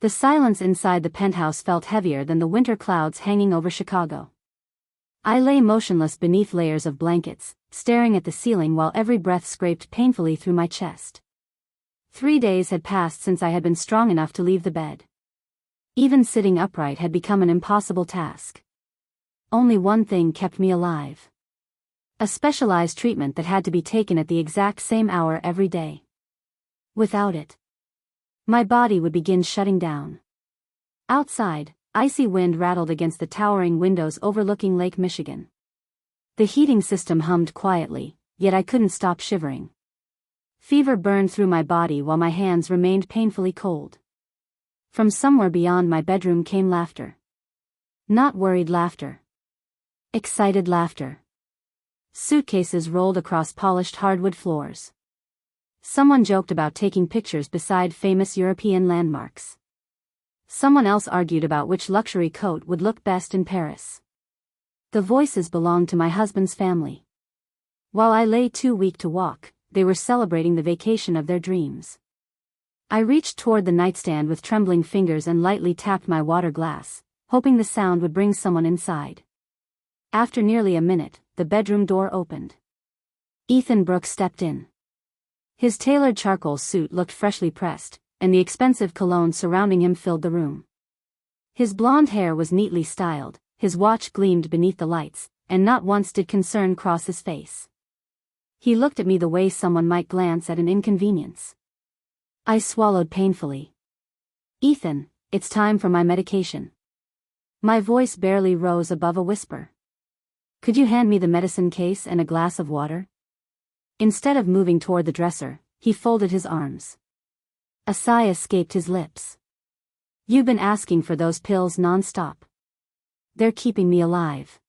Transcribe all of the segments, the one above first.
The silence inside the penthouse felt heavier than the winter clouds hanging over Chicago. I lay motionless beneath layers of blankets, staring at the ceiling while every breath scraped painfully through my chest. 3 days had passed since I had been strong enough to leave the bed. Even sitting upright had become an impossible task. Only one thing kept me alive. A specialized treatment that had to be taken at the exact same hour every day. Without it, my body would begin shutting down. Outside, icy wind rattled against the towering windows overlooking Lake Michigan. The heating system hummed quietly, yet I couldn't stop shivering. Fever burned through my body while my hands remained painfully cold. From somewhere beyond my bedroom came laughter. Not worried laughter. Excited laughter. Suitcases rolled across polished hardwood floors. Someone joked about taking pictures beside famous European landmarks. Someone else argued about which luxury coat would look best in Paris. The voices belonged to my husband's family. While I lay too weak to walk, they were celebrating the vacation of their dreams. I reached toward the nightstand with trembling fingers and lightly tapped my water glass, hoping the sound would bring someone inside. After nearly a minute, the bedroom door opened. Ethan Brooks stepped in. His tailored charcoal suit looked freshly pressed, and the expensive cologne surrounding him filled the room. His blonde hair was neatly styled, his watch gleamed beneath the lights, and not once did concern cross his face. He looked at me the way someone might glance at an inconvenience. I swallowed painfully. "Ethan, it's time for my medication." My voice barely rose above a whisper. "Could you hand me the medicine case and a glass of water?" Instead of moving toward the dresser, he folded his arms. A sigh escaped his lips. "You've been asking for those pills non-stop. They're keeping me alive."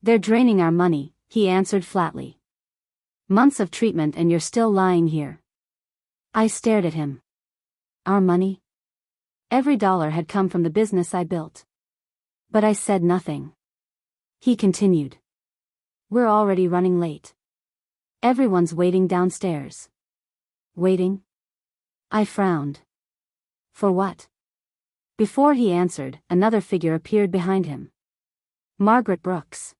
"They're draining our money," he answered flatly. "Months of treatment and you're still lying here." I stared at him. Our money? Every dollar had come from the business I built. But I said nothing. He continued. "We're already running late. Everyone's waiting downstairs." "Waiting?" I frowned. "For what?" Before he answered, another figure appeared behind him. Margaret Brooks.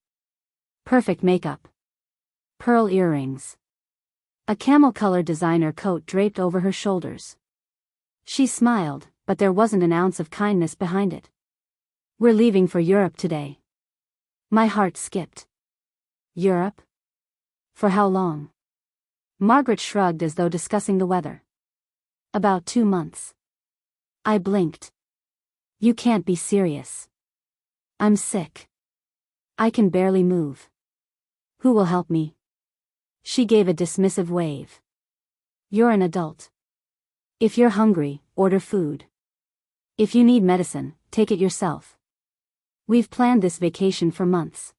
Perfect makeup. Pearl earrings. A camel-colored designer coat draped over her shoulders. She smiled, but there wasn't an ounce of kindness behind it. "We're leaving for Europe today." My heart skipped. Europe? For how long? Margaret shrugged as though discussing the weather. "About 2 months." I blinked. "You can't be serious." "I'm sick. I can barely move." "Who will help me?" She gave a dismissive wave. "You're an adult. If you're hungry, order food. If you need medicine, take it yourself. We've planned this vacation for months.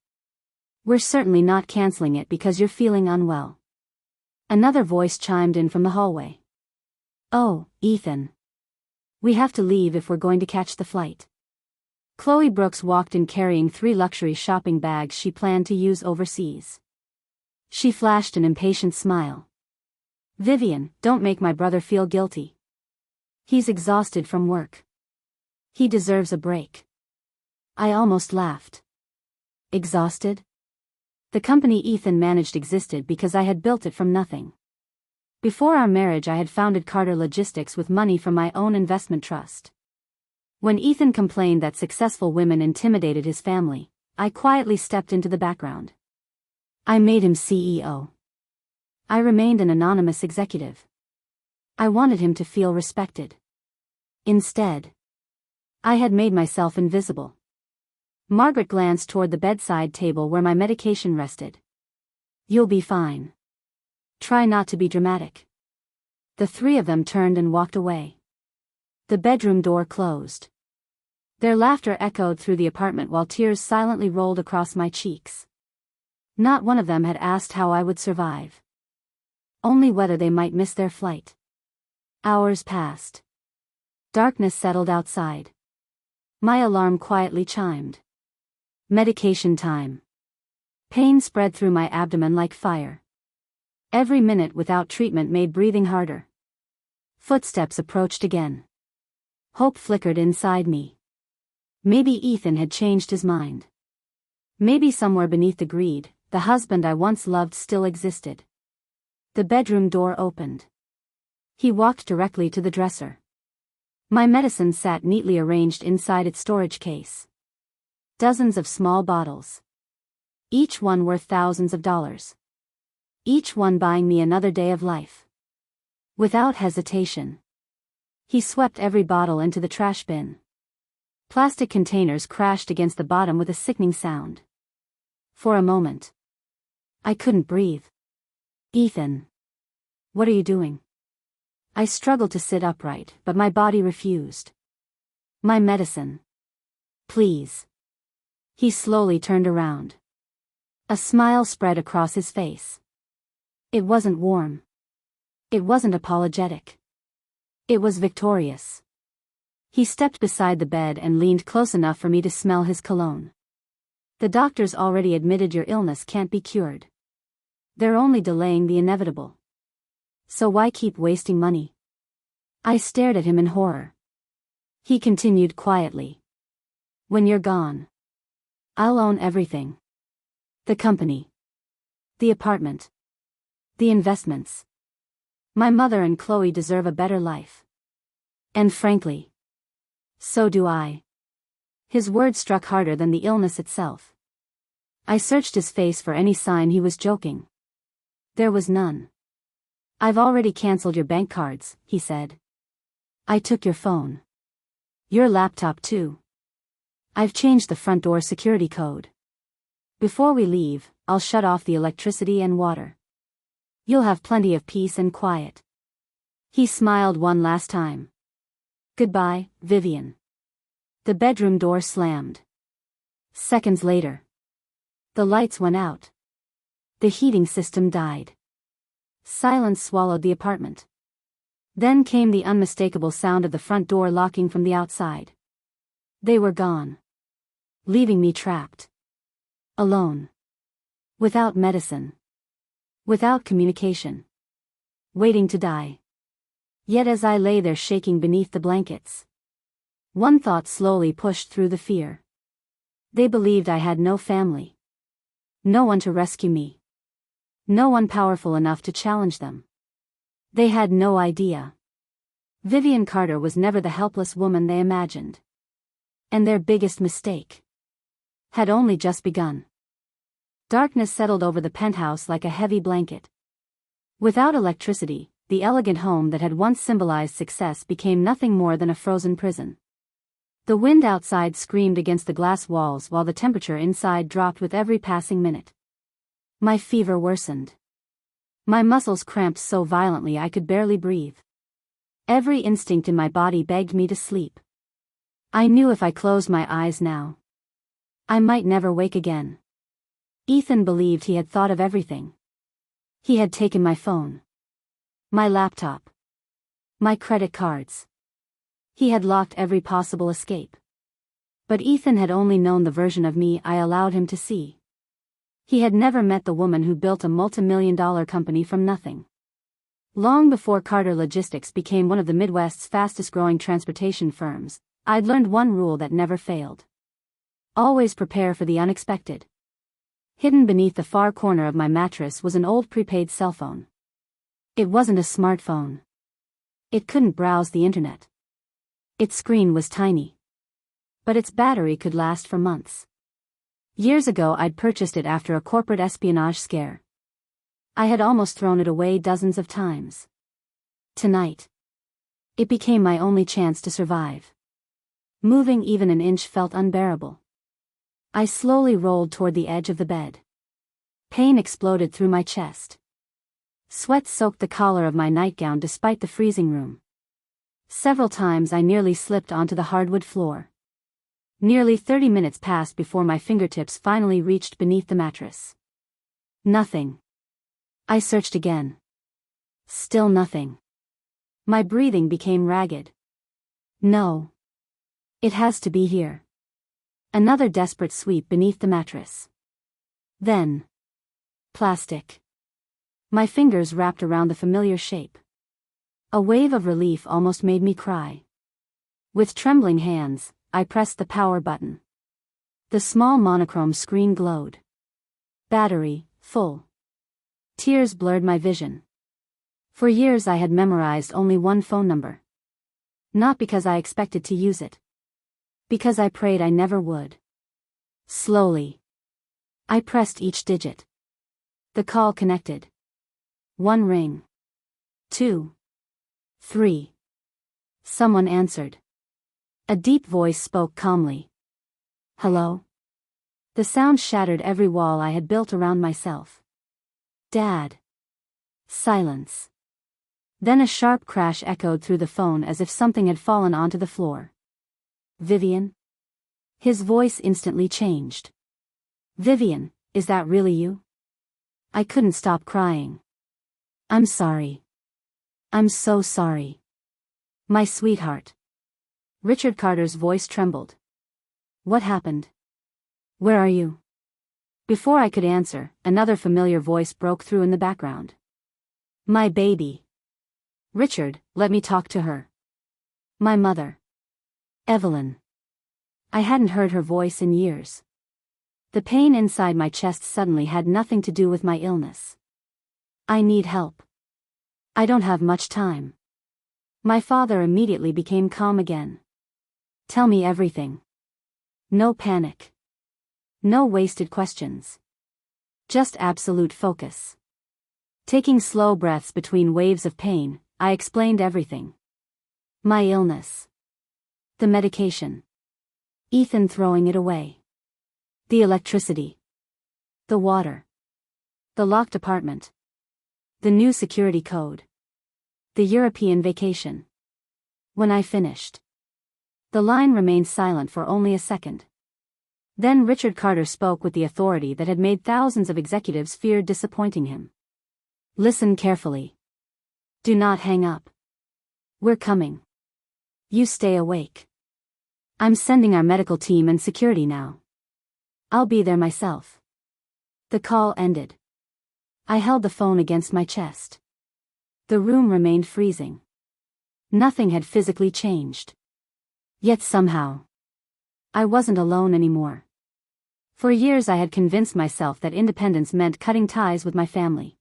We're certainly not canceling it because you're feeling unwell." Another voice chimed in from the hallway. "Oh, Ethan. We have to leave if we're going to catch the flight." Chloe Brooks walked in carrying 3 luxury shopping bags she planned to use overseas. She flashed an impatient smile. "Vivian, don't make my brother feel guilty. He's exhausted from work. He deserves a break." I almost laughed. Exhausted? The company Ethan managed existed because I had built it from nothing. Before our marriage I had founded Carter Logistics with money from my own investment trust. When Ethan complained that successful women intimidated his family, I quietly stepped into the background. I made him CEO. I remained an anonymous executive. I wanted him to feel respected. Instead, I had made myself invisible. Margaret glanced toward the bedside table where my medication rested. "You'll be fine. Try not to be dramatic." The 3 of them turned and walked away. The bedroom door closed. Their laughter echoed through the apartment while tears silently rolled across my cheeks. Not one of them had asked how I would survive. Only whether they might miss their flight. Hours passed. Darkness settled outside. My alarm quietly chimed. Medication time. Pain spread through my abdomen like fire. Every minute without treatment made breathing harder. Footsteps approached again. Hope flickered inside me. Maybe Ethan had changed his mind. Maybe somewhere beneath the greed, the husband I once loved still existed. The bedroom door opened. He walked directly to the dresser. My medicine sat neatly arranged inside its storage case. Dozens of small bottles. Each one worth thousands of dollars. Each one buying me another day of life. Without hesitation, he swept every bottle into the trash bin. Plastic containers crashed against the bottom with a sickening sound. For a moment, I couldn't breathe. Ethan. What are you doing? I struggled to sit upright, but my body refused. My medicine. Please. He slowly turned around. A smile spread across his face. It wasn't warm. It wasn't apologetic. It was victorious. He stepped beside the bed and leaned close enough for me to smell his cologne. The doctors already admitted your illness can't be cured. They're only delaying the inevitable. So why keep wasting money? I stared at him in horror. He continued quietly. When you're gone, I'll own everything. The company. The apartment. The investments. My mother and Chloe deserve a better life. And frankly, so do I. His words struck harder than the illness itself. I searched his face for any sign he was joking. There was none. I've already canceled your bank cards, he said. I took your phone. Your laptop too. I've changed the front door security code. Before we leave, I'll shut off the electricity and water. You'll have plenty of peace and quiet. He smiled one last time. Goodbye, Vivian. The bedroom door slammed. Seconds later, the lights went out. The heating system died. Silence swallowed the apartment. Then came the unmistakable sound of the front door locking from the outside. They were gone. Leaving me trapped. Alone. Without medicine. Without communication. Waiting to die. Yet as I lay there shaking beneath the blankets, one thought slowly pushed through the fear. They believed I had no family. No one to rescue me. No one powerful enough to challenge them. They had no idea. Vivian Carter was never the helpless woman they imagined. And their biggest mistake had only just begun. Darkness settled over the penthouse like a heavy blanket. Without electricity, the elegant home that had once symbolized success became nothing more than a frozen prison. The wind outside screamed against the glass walls while the temperature inside dropped with every passing minute. My fever worsened. My muscles cramped so violently I could barely breathe. Every instinct in my body begged me to sleep. I knew if I closed my eyes now, I might never wake again. Ethan believed he had thought of everything. He had taken my phone. My laptop. My credit cards. He had locked every possible escape. But Ethan had only known the version of me I allowed him to see. He had never met the woman who built a multi-million-dollar company from nothing. Long before Carter Logistics became one of the Midwest's fastest-growing transportation firms, I'd learned one rule that never failed. Always prepare for the unexpected. Hidden beneath the far corner of my mattress was an old prepaid cell phone. It wasn't a smartphone. It couldn't browse the internet. Its screen was tiny. But its battery could last for months. Years ago I'd purchased it after a corporate espionage scare. I had almost thrown it away dozens of times. Tonight, it became my only chance to survive. Moving even an inch felt unbearable. I slowly rolled toward the edge of the bed. Pain exploded through my chest. Sweat soaked the collar of my nightgown despite the freezing room. Several times I nearly slipped onto the hardwood floor. Nearly 30 minutes passed before my fingertips finally reached beneath the mattress. Nothing. I searched again. Still nothing. My breathing became ragged. No. It has to be here. Another desperate sweep beneath the mattress. Then. Plastic. My fingers wrapped around the familiar shape. A wave of relief almost made me cry. With trembling hands, I pressed the power button. The small monochrome screen glowed. Battery, full. Tears blurred my vision. For years I had memorized only one phone number. Not because I expected to use it. Because I prayed I never would. Slowly. I pressed each digit. The call connected. 1 ring. 2. 3. Someone answered. A deep voice spoke calmly. Hello? The sound shattered every wall I had built around myself. Dad. Silence. Then a sharp crash echoed through the phone as if something had fallen onto the floor. Vivian? His voice instantly changed. Vivian, is that really you? I couldn't stop crying. I'm sorry. I'm so sorry. My sweetheart. Richard Carter's voice trembled. What happened? Where are you? Before I could answer, another familiar voice broke through in the background. My baby. Richard, let me talk to her. My mother. Evelyn. I hadn't heard her voice in years. The pain inside my chest suddenly had nothing to do with my illness. I need help. I don't have much time. My father immediately became calm again. Tell me everything. No panic. No wasted questions. Just absolute focus. Taking slow breaths between waves of pain, I explained everything. My illness. The medication. Ethan throwing it away. The electricity. The water. The locked apartment. The new security code. The European vacation. When I finished. The line remained silent for only a second. Then Richard Carter spoke with the authority that had made thousands of executives fear disappointing him. Listen carefully. Do not hang up. We're coming. You stay awake. I'm sending our medical team and security now. I'll be there myself. The call ended. I held the phone against my chest. The room remained freezing. Nothing had physically changed. Yet somehow, I wasn't alone anymore. For years I had convinced myself that independence meant cutting ties with my family.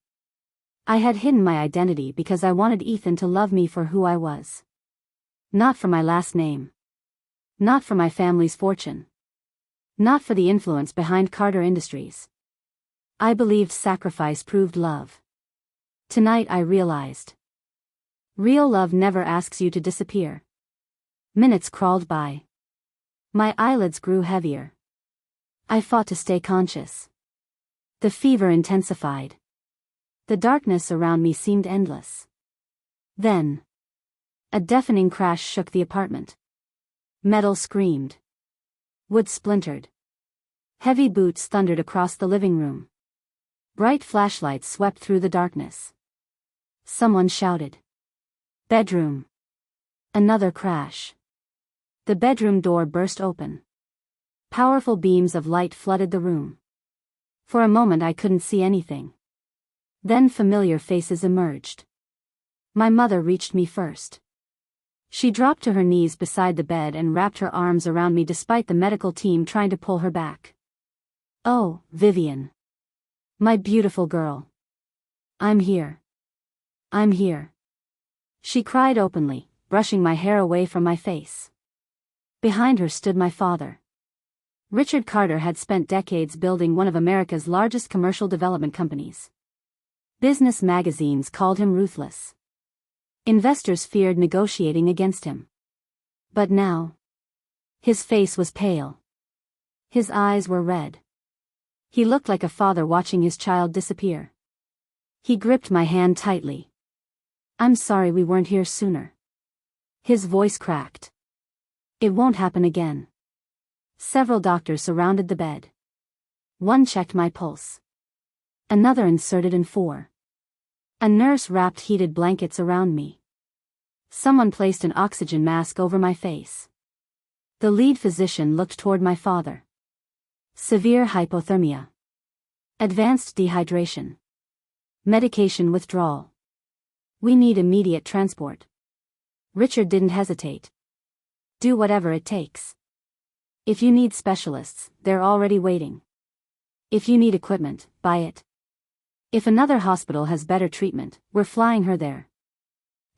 I had hidden my identity because I wanted Ethan to love me for who I was. Not for my last name. Not for my family's fortune. Not for the influence behind Carter Industries. I believed sacrifice proved love. Tonight I realized. Real love never asks you to disappear. Minutes crawled by. My eyelids grew heavier. I fought to stay conscious. The fever intensified. The darkness around me seemed endless. Then, a deafening crash shook the apartment. Metal screamed. Wood splintered. Heavy boots thundered across the living room. Bright flashlights swept through the darkness. Someone shouted. Bedroom. Another crash. The bedroom door burst open. Powerful beams of light flooded the room. For a moment I couldn't see anything. Then familiar faces emerged. My mother reached me first. She dropped to her knees beside the bed and wrapped her arms around me despite the medical team trying to pull her back. Oh, Vivian. My beautiful girl. I'm here. I'm here. She cried openly, brushing my hair away from my face. Behind her stood my father. Richard Carter had spent decades building one of America's largest commercial development companies. Business magazines called him ruthless. Investors feared negotiating against him. But now, his face was pale. His eyes were red. He looked like a father watching his child disappear. He gripped my hand tightly. I'm sorry we weren't here sooner. His voice cracked. It won't happen again. Several doctors surrounded the bed. One checked my pulse. Another inserted in4. A nurse wrapped heated blankets around me. Someone placed an oxygen mask over my face. The lead physician looked toward my father. Severe hypothermia. Advanced dehydration. Medication withdrawal. We need immediate transport. Richard didn't hesitate. Do whatever it takes. If you need specialists, they're already waiting. If you need equipment, buy it. If another hospital has better treatment, we're flying her there.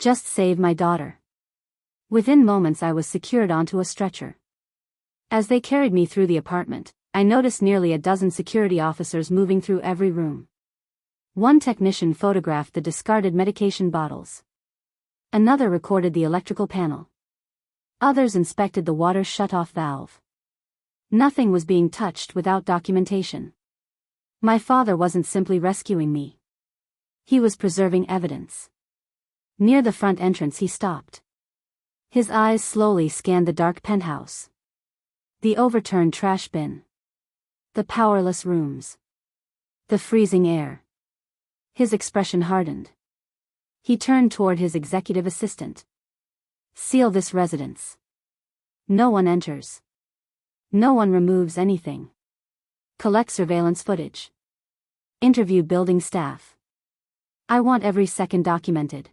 Just save my daughter. Within moments I was secured onto a stretcher. As they carried me through the apartment, I noticed nearly a dozen security officers moving through every room. One technician photographed the discarded medication bottles. Another recorded the electrical panel. Others inspected the water shut-off valve. Nothing was being touched without documentation. My father wasn't simply rescuing me. He was preserving evidence. Near the front entrance he stopped. His eyes slowly scanned the dark penthouse. The overturned trash bin. The powerless rooms. The freezing air. His expression hardened. He turned toward his executive assistant. Seal this residence. No one enters. No one removes anything. Collect surveillance footage. Interview building staff. I want every second documented.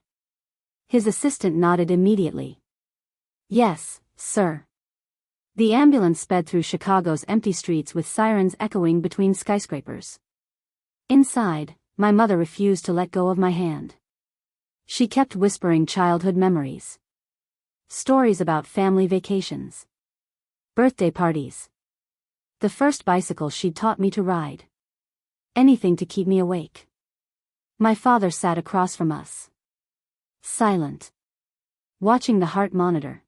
His assistant nodded immediately. Yes, sir. The ambulance sped through Chicago's empty streets with sirens echoing between skyscrapers. Inside, my mother refused to let go of my hand. She kept whispering childhood memories. Stories about family vacations. Birthday parties. The first bicycle she'd taught me to ride. Anything to keep me awake. My father sat across from us. Silent. Watching the heart monitor.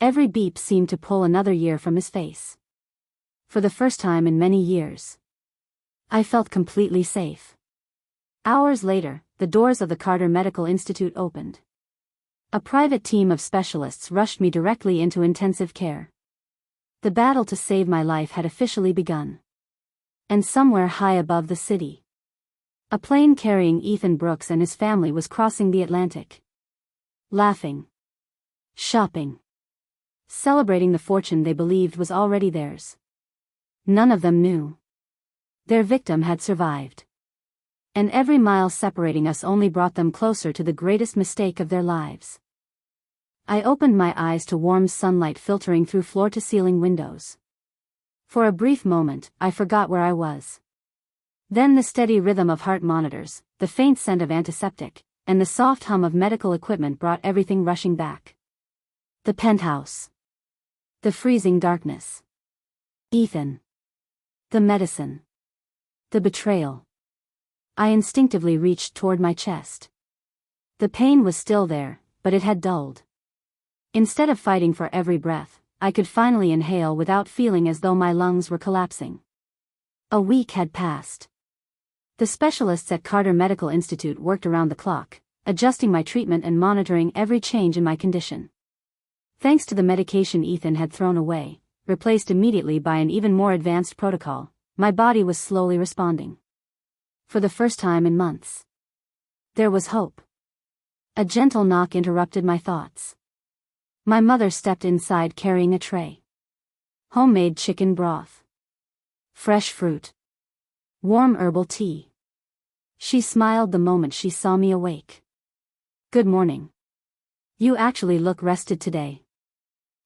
Every beep seemed to pull another year from his face. For the first time in many years, I felt completely safe. Hours later, the doors of the Carter Medical Institute opened. A private team of specialists rushed me directly into intensive care. The battle to save my life had officially begun. And somewhere high above the city, a plane carrying Ethan Brooks and his family was crossing the Atlantic. Laughing. Shopping. Celebrating the fortune they believed was already theirs. None of them knew. Their victim had survived. And every mile separating us only brought them closer to the greatest mistake of their lives. I opened my eyes to warm sunlight filtering through floor-to-ceiling windows. For a brief moment, I forgot where I was. Then the steady rhythm of heart monitors, the faint scent of antiseptic, and the soft hum of medical equipment brought everything rushing back. The penthouse. The freezing darkness. Ethan. The medicine. The betrayal. I instinctively reached toward my chest. The pain was still there, but it had dulled. Instead of fighting for every breath, I could finally inhale without feeling as though my lungs were collapsing. A week had passed. The specialists at Carter Medical Institute worked around the clock, adjusting my treatment and monitoring every change in my condition. Thanks to the medication Ethan had thrown away, replaced immediately by an even more advanced protocol, my body was slowly responding. For the first time in months. There was hope. A gentle knock interrupted my thoughts. My mother stepped inside carrying a tray. Homemade chicken broth. Fresh fruit. Warm herbal tea. She smiled the moment she saw me awake. Good morning. You actually look rested today.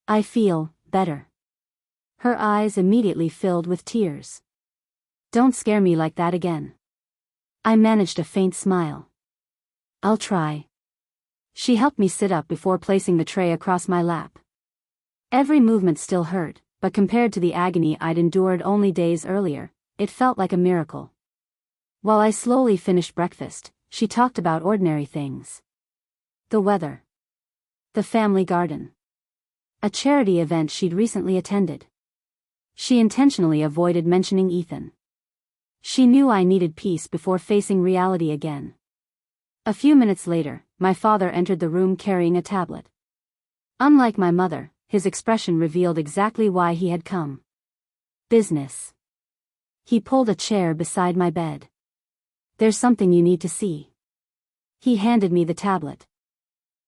I feel better. Her eyes immediately filled with tears. Don't scare me like that again. I managed a faint smile. I'll try. She helped me sit up before placing the tray across my lap. Every movement still hurt, but compared to the agony I'd endured only days earlier, it felt like a miracle. While I slowly finished breakfast, she talked about ordinary things. The weather. The family garden. A charity event she'd recently attended. She intentionally avoided mentioning Ethan. She knew I needed peace before facing reality again. A few minutes later, my father entered the room carrying a tablet. Unlike my mother, his expression revealed exactly why he had come. Business. He pulled a chair beside my bed. There's something you need to see. He handed me the tablet.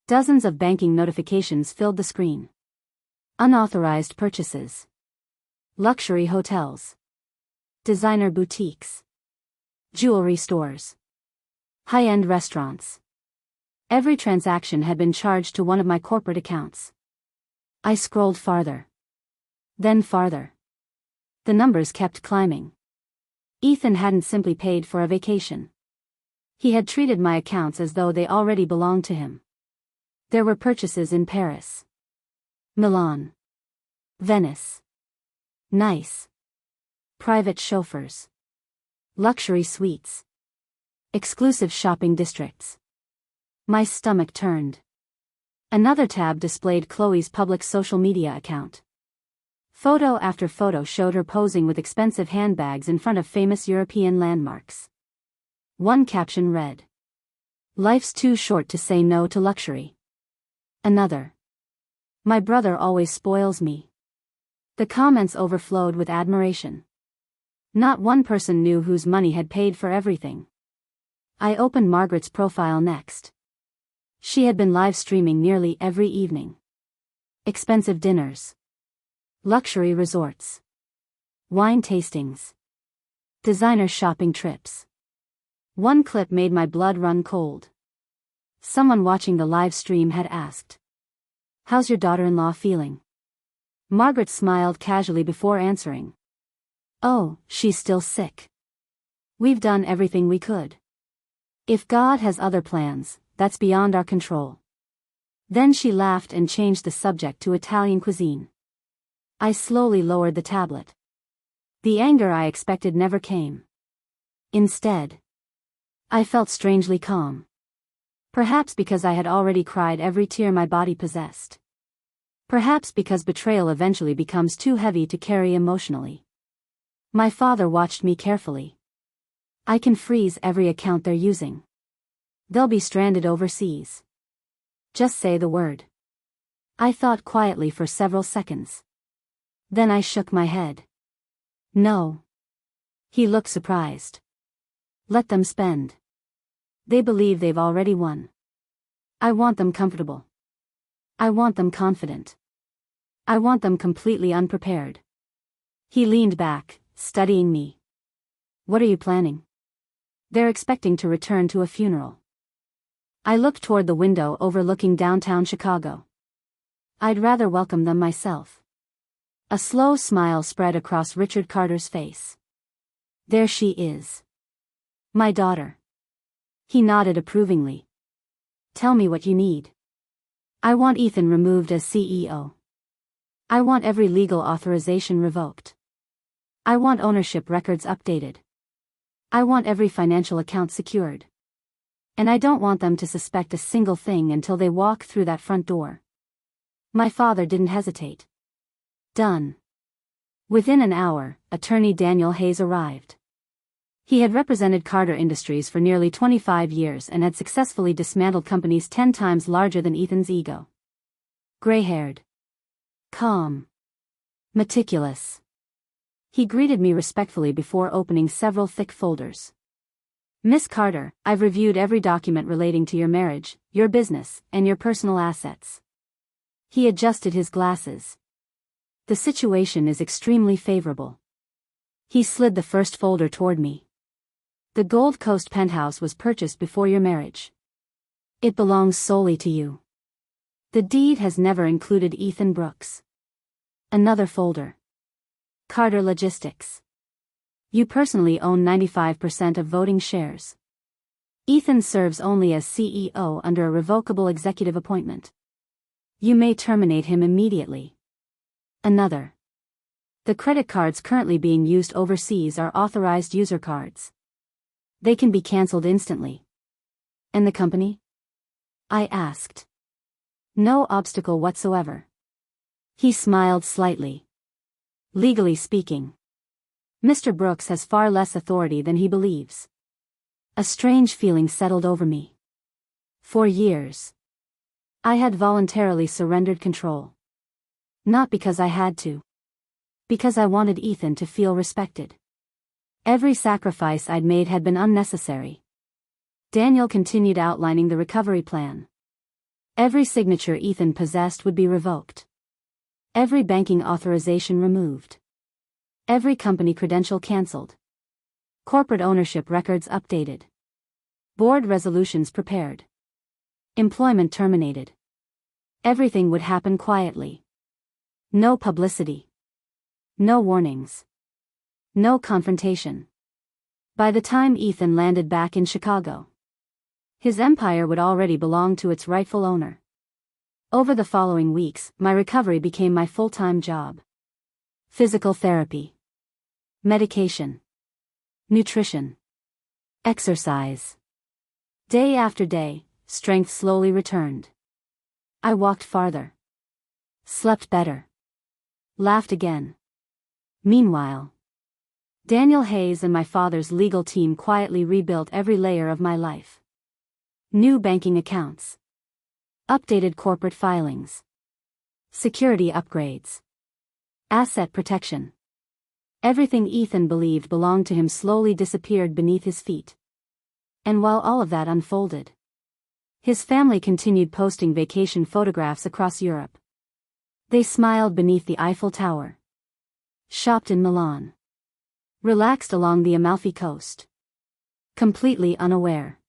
Dozens of banking notifications filled the screen. Unauthorized purchases. Luxury hotels. Designer boutiques. Jewelry stores. High-end restaurants. Every transaction had been charged to one of my corporate accounts. I scrolled farther. Then farther. The numbers kept climbing. Ethan hadn't simply paid for a vacation. He had treated my accounts as though they already belonged to him. There were purchases in Paris, Milan, Venice, Nice, private chauffeurs, luxury suites, exclusive shopping districts. My stomach turned. Another tab displayed Chloe's public social media account. Photo after photo showed her posing with expensive handbags in front of famous European landmarks. One caption read, "Life's too short to say no to luxury." Another, "My brother always spoils me." The comments overflowed with admiration. Not one person knew whose money had paid for everything. I opened Margaret's profile next. She had been live streaming nearly every evening. Expensive dinners, luxury resorts, wine tastings, designer shopping trips. One clip made my blood run cold. Someone watching the live stream had asked, "How's your daughter-in-law feeling?" Margaret smiled casually before answering, "Oh, she's still sick. We've done everything we could. If God has other plans, that's beyond our control." Then she laughed and changed the subject to Italian cuisine. I slowly lowered the tablet. The anger I expected never came. Instead, I felt strangely calm. Perhaps because I had already cried every tear my body possessed. Perhaps because betrayal eventually becomes too heavy to carry emotionally. My father watched me carefully. "I can freeze every account they're using. They'll be stranded overseas. Just say the word." I thought quietly for several seconds. Then I shook my head. "No." He looked surprised. "Let them spend. They believe they've already won. I want them comfortable. I want them confident. I want them completely unprepared." He leaned back, studying me. "What are you planning?" "They're expecting to return to a funeral." I looked toward the window overlooking downtown Chicago. "I'd rather welcome them myself." A slow smile spread across Richard Carter's face. "There she is. My daughter." He nodded approvingly. "Tell me what you need." "I want Ethan removed as CEO. I want every legal authorization revoked. I want ownership records updated. I want every financial account secured. And I don't want them to suspect a single thing until they walk through that front door." My father didn't hesitate. "Done." Within an hour, attorney Daniel Hayes arrived. He had represented Carter Industries for nearly 25 years and had successfully dismantled companies 10 times larger than Ethan's ego. Gray-haired, calm, meticulous. He greeted me respectfully before opening several thick folders. "Miss Carter, I've reviewed every document relating to your marriage, your business, and your personal assets." He adjusted his glasses. "The situation is extremely favorable." He slid the first folder toward me. "The Gold Coast penthouse was purchased before your marriage. It belongs solely to you. The deed has never included Ethan Brooks." Another folder. "Carter Logistics. You personally own 95% of voting shares. Ethan serves only as CEO under a revocable executive appointment. You may terminate him immediately." Another. "The credit cards currently being used overseas are authorized user cards. They can be cancelled instantly." "And the company?" I asked. "No obstacle whatsoever." He smiled slightly. "Legally speaking, Mr. Brooks has far less authority than he believes." A strange feeling settled over me. For years, I had voluntarily surrendered control. Not because I had to. Because I wanted Ethan to feel respected. Every sacrifice I'd made had been unnecessary. Daniel continued outlining the recovery plan. Every signature Ethan possessed would be revoked. Every banking authorization removed. Every company credential cancelled. Corporate ownership records updated. Board resolutions prepared. Employment terminated. Everything would happen quietly. No publicity. No warnings. No confrontation. By the time Ethan landed back in Chicago, his empire would already belong to its rightful owner. Over the following weeks, my recovery became my full-time job. Physical therapy. Medication. Nutrition. Exercise. Day after day, strength slowly returned. I walked farther. Slept better. Laughed again. Meanwhile, Daniel Hayes and my father's legal team quietly rebuilt every layer of my life. New banking accounts. Updated corporate filings. Security upgrades. Asset protection. Everything Ethan believed belonged to him slowly disappeared beneath his feet. And while all of that unfolded, his family continued posting vacation photographs across Europe. They smiled beneath the Eiffel Tower. Shopped in Milan. Relaxed along the Amalfi Coast. Completely unaware.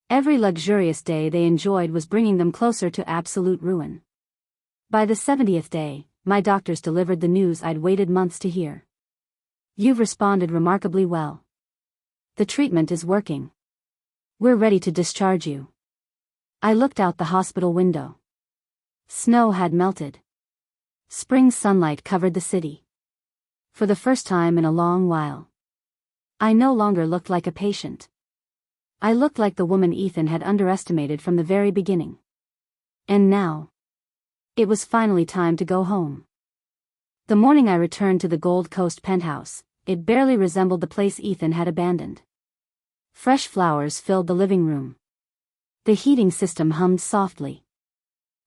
Every luxurious day they enjoyed was bringing them closer to absolute ruin. By the 70th day, my doctors delivered the news I'd waited months to hear. You've responded remarkably well. The treatment is working. We're ready to discharge you. I looked out the hospital window. Snow had melted. Spring sunlight covered the city. For the first time in a long while, I no longer looked like a patient. I looked like the woman Ethan had underestimated from the very beginning. And now, it was finally time to go home. The morning I returned to the Gold Coast penthouse, it barely resembled the place Ethan had abandoned. Fresh flowers filled the living room. The heating system hummed softly.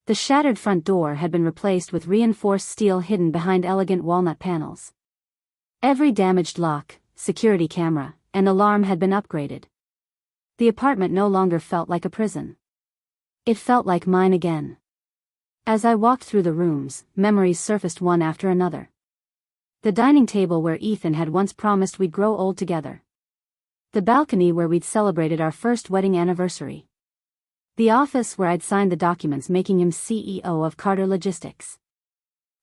The shattered front door had been replaced with reinforced steel hidden behind elegant walnut panels. Every damaged lock, security camera, and alarm had been upgraded. The apartment no longer felt like a prison. It felt like mine again. As I walked through the rooms, memories surfaced one after another. The dining table where Ethan had once promised we'd grow old together. The balcony where we'd celebrated our first wedding anniversary. The office where I'd signed the documents making him CEO of Carter Logistics.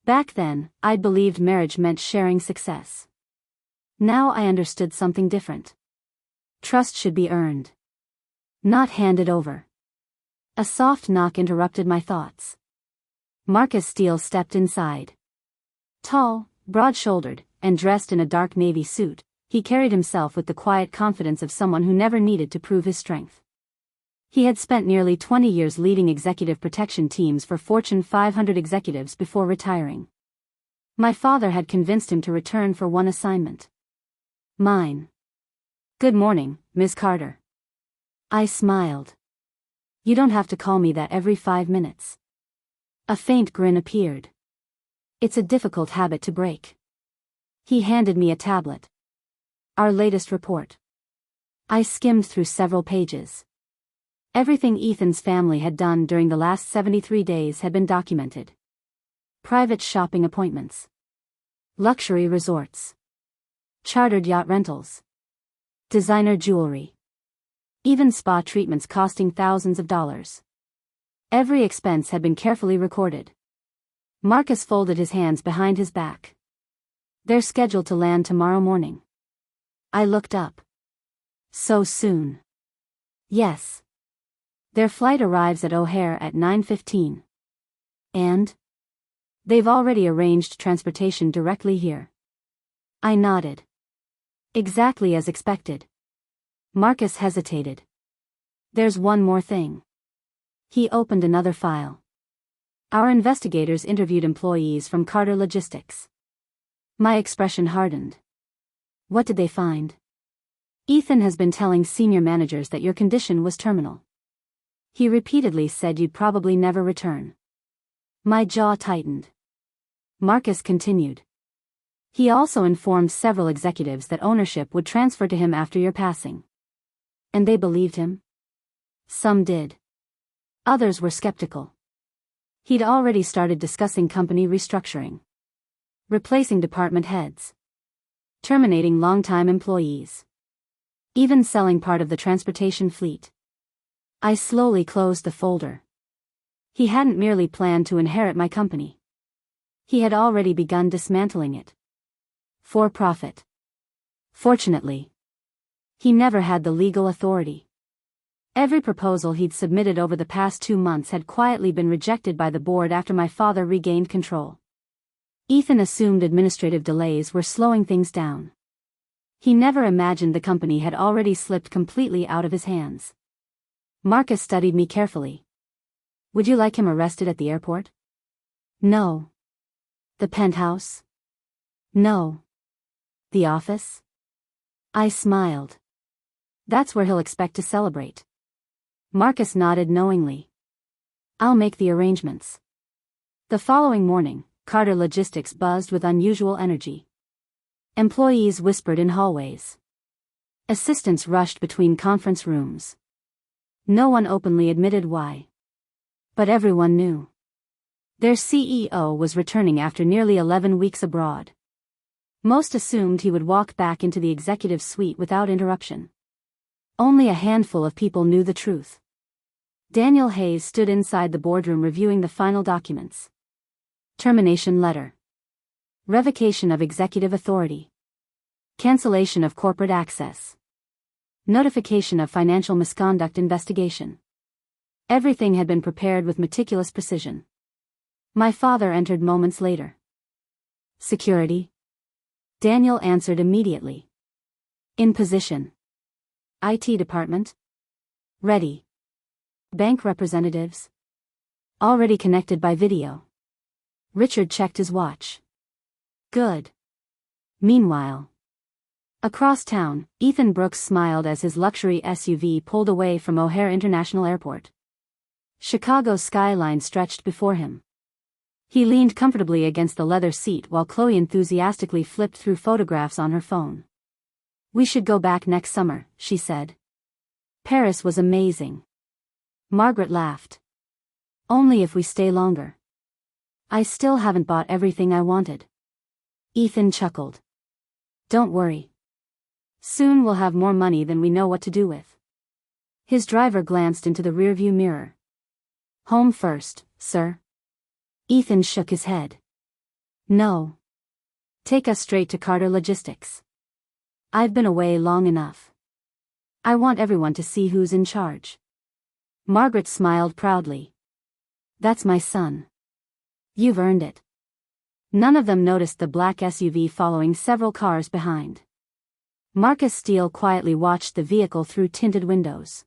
Back then, I'd believed marriage meant sharing success. Now I understood something different. Trust should be earned, not handed over. A soft knock interrupted my thoughts. Marcus Steele stepped inside. Tall, broad-shouldered, and dressed in a dark navy suit, he carried himself with the quiet confidence of someone who never needed to prove his strength. He had spent nearly 20 years leading executive protection teams for Fortune 500 executives before retiring. My father had convinced him to return for one assignment. Mine. Good morning, Ms. Carter. I smiled. You don't have to call me that every 5 minutes. A faint grin appeared. It's a difficult habit to break. He handed me a tablet. Our latest report. I skimmed through several pages. Everything Ethan's family had done during the last 73 days had been documented. Private shopping appointments. Luxury resorts. Chartered yacht rentals. Designer jewelry. Even spa treatments costing thousands of dollars. Every expense had been carefully recorded. Marcus folded his hands behind his back. They're scheduled to land tomorrow morning. I looked up. So soon? Yes. Their flight arrives at O'Hare at 9:15. And? They've already arranged transportation directly here. I nodded. Exactly as expected. Marcus hesitated. There's one more thing. He opened another file. Our investigators interviewed employees from Carter Logistics. My expression hardened. What did they find? Ethan has been telling senior managers that your condition was terminal. He repeatedly said you'd probably never return. My jaw tightened. Marcus continued. He also informed several executives that ownership would transfer to him after your passing. And they believed him? Some did. Others were skeptical. He'd already started discussing company restructuring. Replacing department heads. Terminating longtime employees. Even selling part of the transportation fleet. I slowly closed the folder. He hadn't merely planned to inherit my company. He had already begun dismantling it. For profit. Fortunately, he never had the legal authority. Every proposal he'd submitted over the past 2 months had quietly been rejected by the board after my father regained control. Ethan assumed administrative delays were slowing things down. He never imagined the company had already slipped completely out of his hands. Marcus studied me carefully. Would you like him arrested at the airport? No. The penthouse? No. The office? I smiled. That's where he'll expect to celebrate. Marcus nodded knowingly. I'll make the arrangements. The following morning, Carter Logistics buzzed with unusual energy. Employees whispered in hallways. Assistants rushed between conference rooms. No one openly admitted why. But everyone knew. Their CEO was returning after nearly 11 weeks abroad. Most assumed he would walk back into the executive suite without interruption. Only a handful of people knew the truth. Daniel Hayes stood inside the boardroom reviewing the final documents. Termination letter. Revocation of executive authority. Cancellation of corporate access. Notification of financial misconduct investigation. Everything had been prepared with meticulous precision. My father entered moments later. Security? Daniel answered immediately. In position. IT department? Ready. Bank representatives? Already connected by video. Richard checked his watch. Good. Meanwhile, across town, Ethan Brooks smiled as his luxury SUV pulled away from O'Hare International Airport. Chicago's skyline stretched before him. He leaned comfortably against the leather seat while Chloe enthusiastically flipped through photographs on her phone. We should go back next summer, she said. Paris was amazing. Margaret laughed. Only if we stay longer. I still haven't bought everything I wanted. Ethan chuckled. Don't worry. Soon we'll have more money than we know what to do with. His driver glanced into the rearview mirror. Home first, sir. Ethan shook his head. No. Take us straight to Carter Logistics. I've been away long enough. I want everyone to see who's in charge. Margaret smiled proudly. That's my son. You've earned it. None of them noticed the black SUV following several cars behind. Marcus Steele quietly watched the vehicle through tinted windows.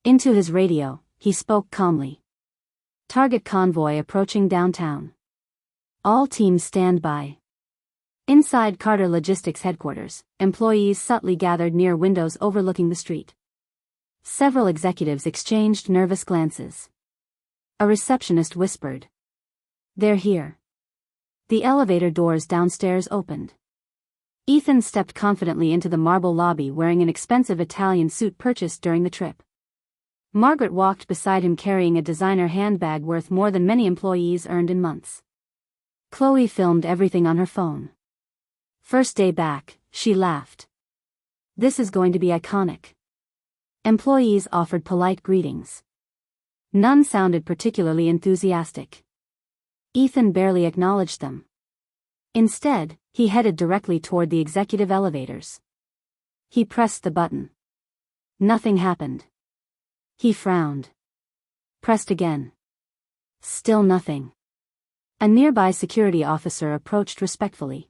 Into his radio, he spoke calmly. Target convoy approaching downtown. All teams stand by. Inside Carter Logistics headquarters, employees subtly gathered near windows overlooking the street. Several executives exchanged nervous glances. A receptionist whispered. They're here. The elevator doors downstairs opened. Ethan stepped confidently into the marble lobby wearing an expensive Italian suit purchased during the trip. Margaret walked beside him carrying a designer handbag worth more than many employees earned in months. Chloe filmed everything on her phone. First day back, she laughed. This is going to be iconic. Employees offered polite greetings. None sounded particularly enthusiastic. Ethan barely acknowledged them. Instead, he headed directly toward the executive elevators. He pressed the button. Nothing happened. He frowned. Pressed again. Still nothing. A nearby security officer approached respectfully.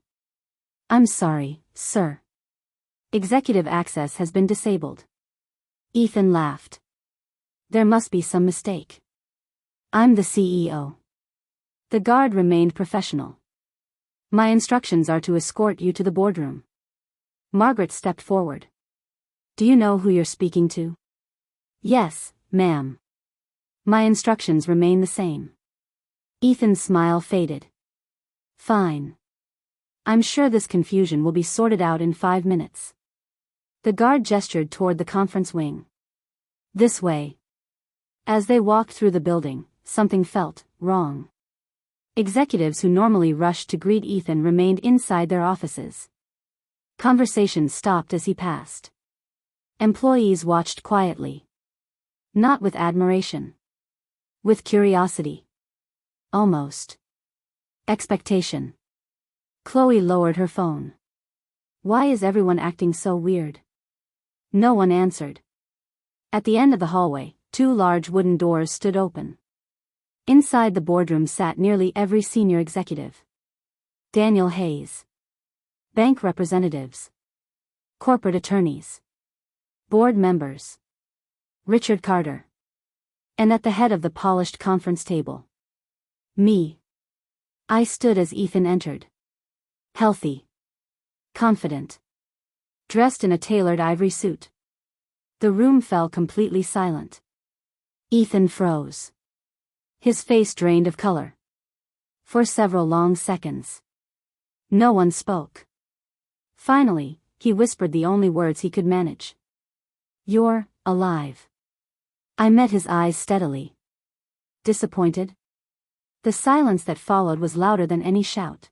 I'm sorry, sir. Executive access has been disabled. Ethan laughed. There must be some mistake. I'm the CEO. The guard remained professional. My instructions are to escort you to the boardroom. Margaret stepped forward. Do you know who you're speaking to? Yes, ma'am. My instructions remain the same. Ethan's smile faded. Fine. I'm sure this confusion will be sorted out in 5 minutes. The guard gestured toward the conference wing. This way. As they walked through the building, something felt wrong. Executives who normally rushed to greet Ethan remained inside their offices. Conversations stopped as he passed. Employees watched quietly. Not with admiration. With curiosity. Almost. Expectation. Chloe lowered her phone. Why is everyone acting so weird? No one answered. At the end of the hallway, two large wooden doors stood open. Inside the boardroom sat nearly every senior executive. Daniel Hayes. Bank representatives. Corporate attorneys. Board members. Richard Carter. And at the head of the polished conference table. Me. I stood as Ethan entered. Healthy. Confident. Dressed in a tailored ivory suit. The room fell completely silent. Ethan froze. His face drained of color. For several long seconds. No one spoke. Finally, he whispered the only words he could manage. You're alive. I met his eyes steadily. Disappointed? The silence that followed was louder than any shout.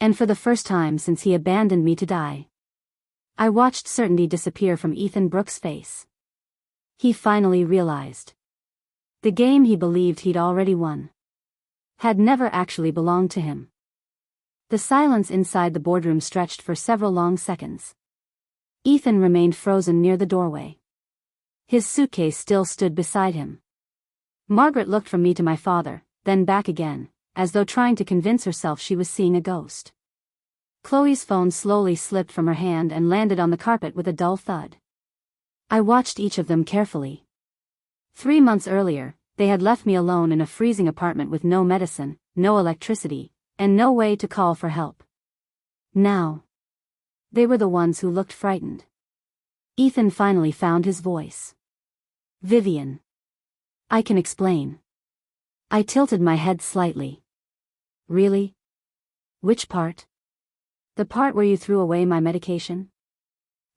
And for the first time since he abandoned me to die, I watched certainty disappear from Ethan Brooks' face. He finally realized. The game he believed he'd already won had never actually belonged to him. The silence inside the boardroom stretched for several long seconds. Ethan remained frozen near the doorway. His suitcase still stood beside him. Margaret looked from me to my father, then back again, as though trying to convince herself she was seeing a ghost. Chloe's phone slowly slipped from her hand and landed on the carpet with a dull thud. I watched each of them carefully. 3 months earlier, they had left me alone in a freezing apartment with no medicine, no electricity, and no way to call for help. Now, they were the ones who looked frightened. Ethan finally found his voice. Vivian. I can explain. I tilted my head slightly. Really? Which part? The part where you threw away my medication?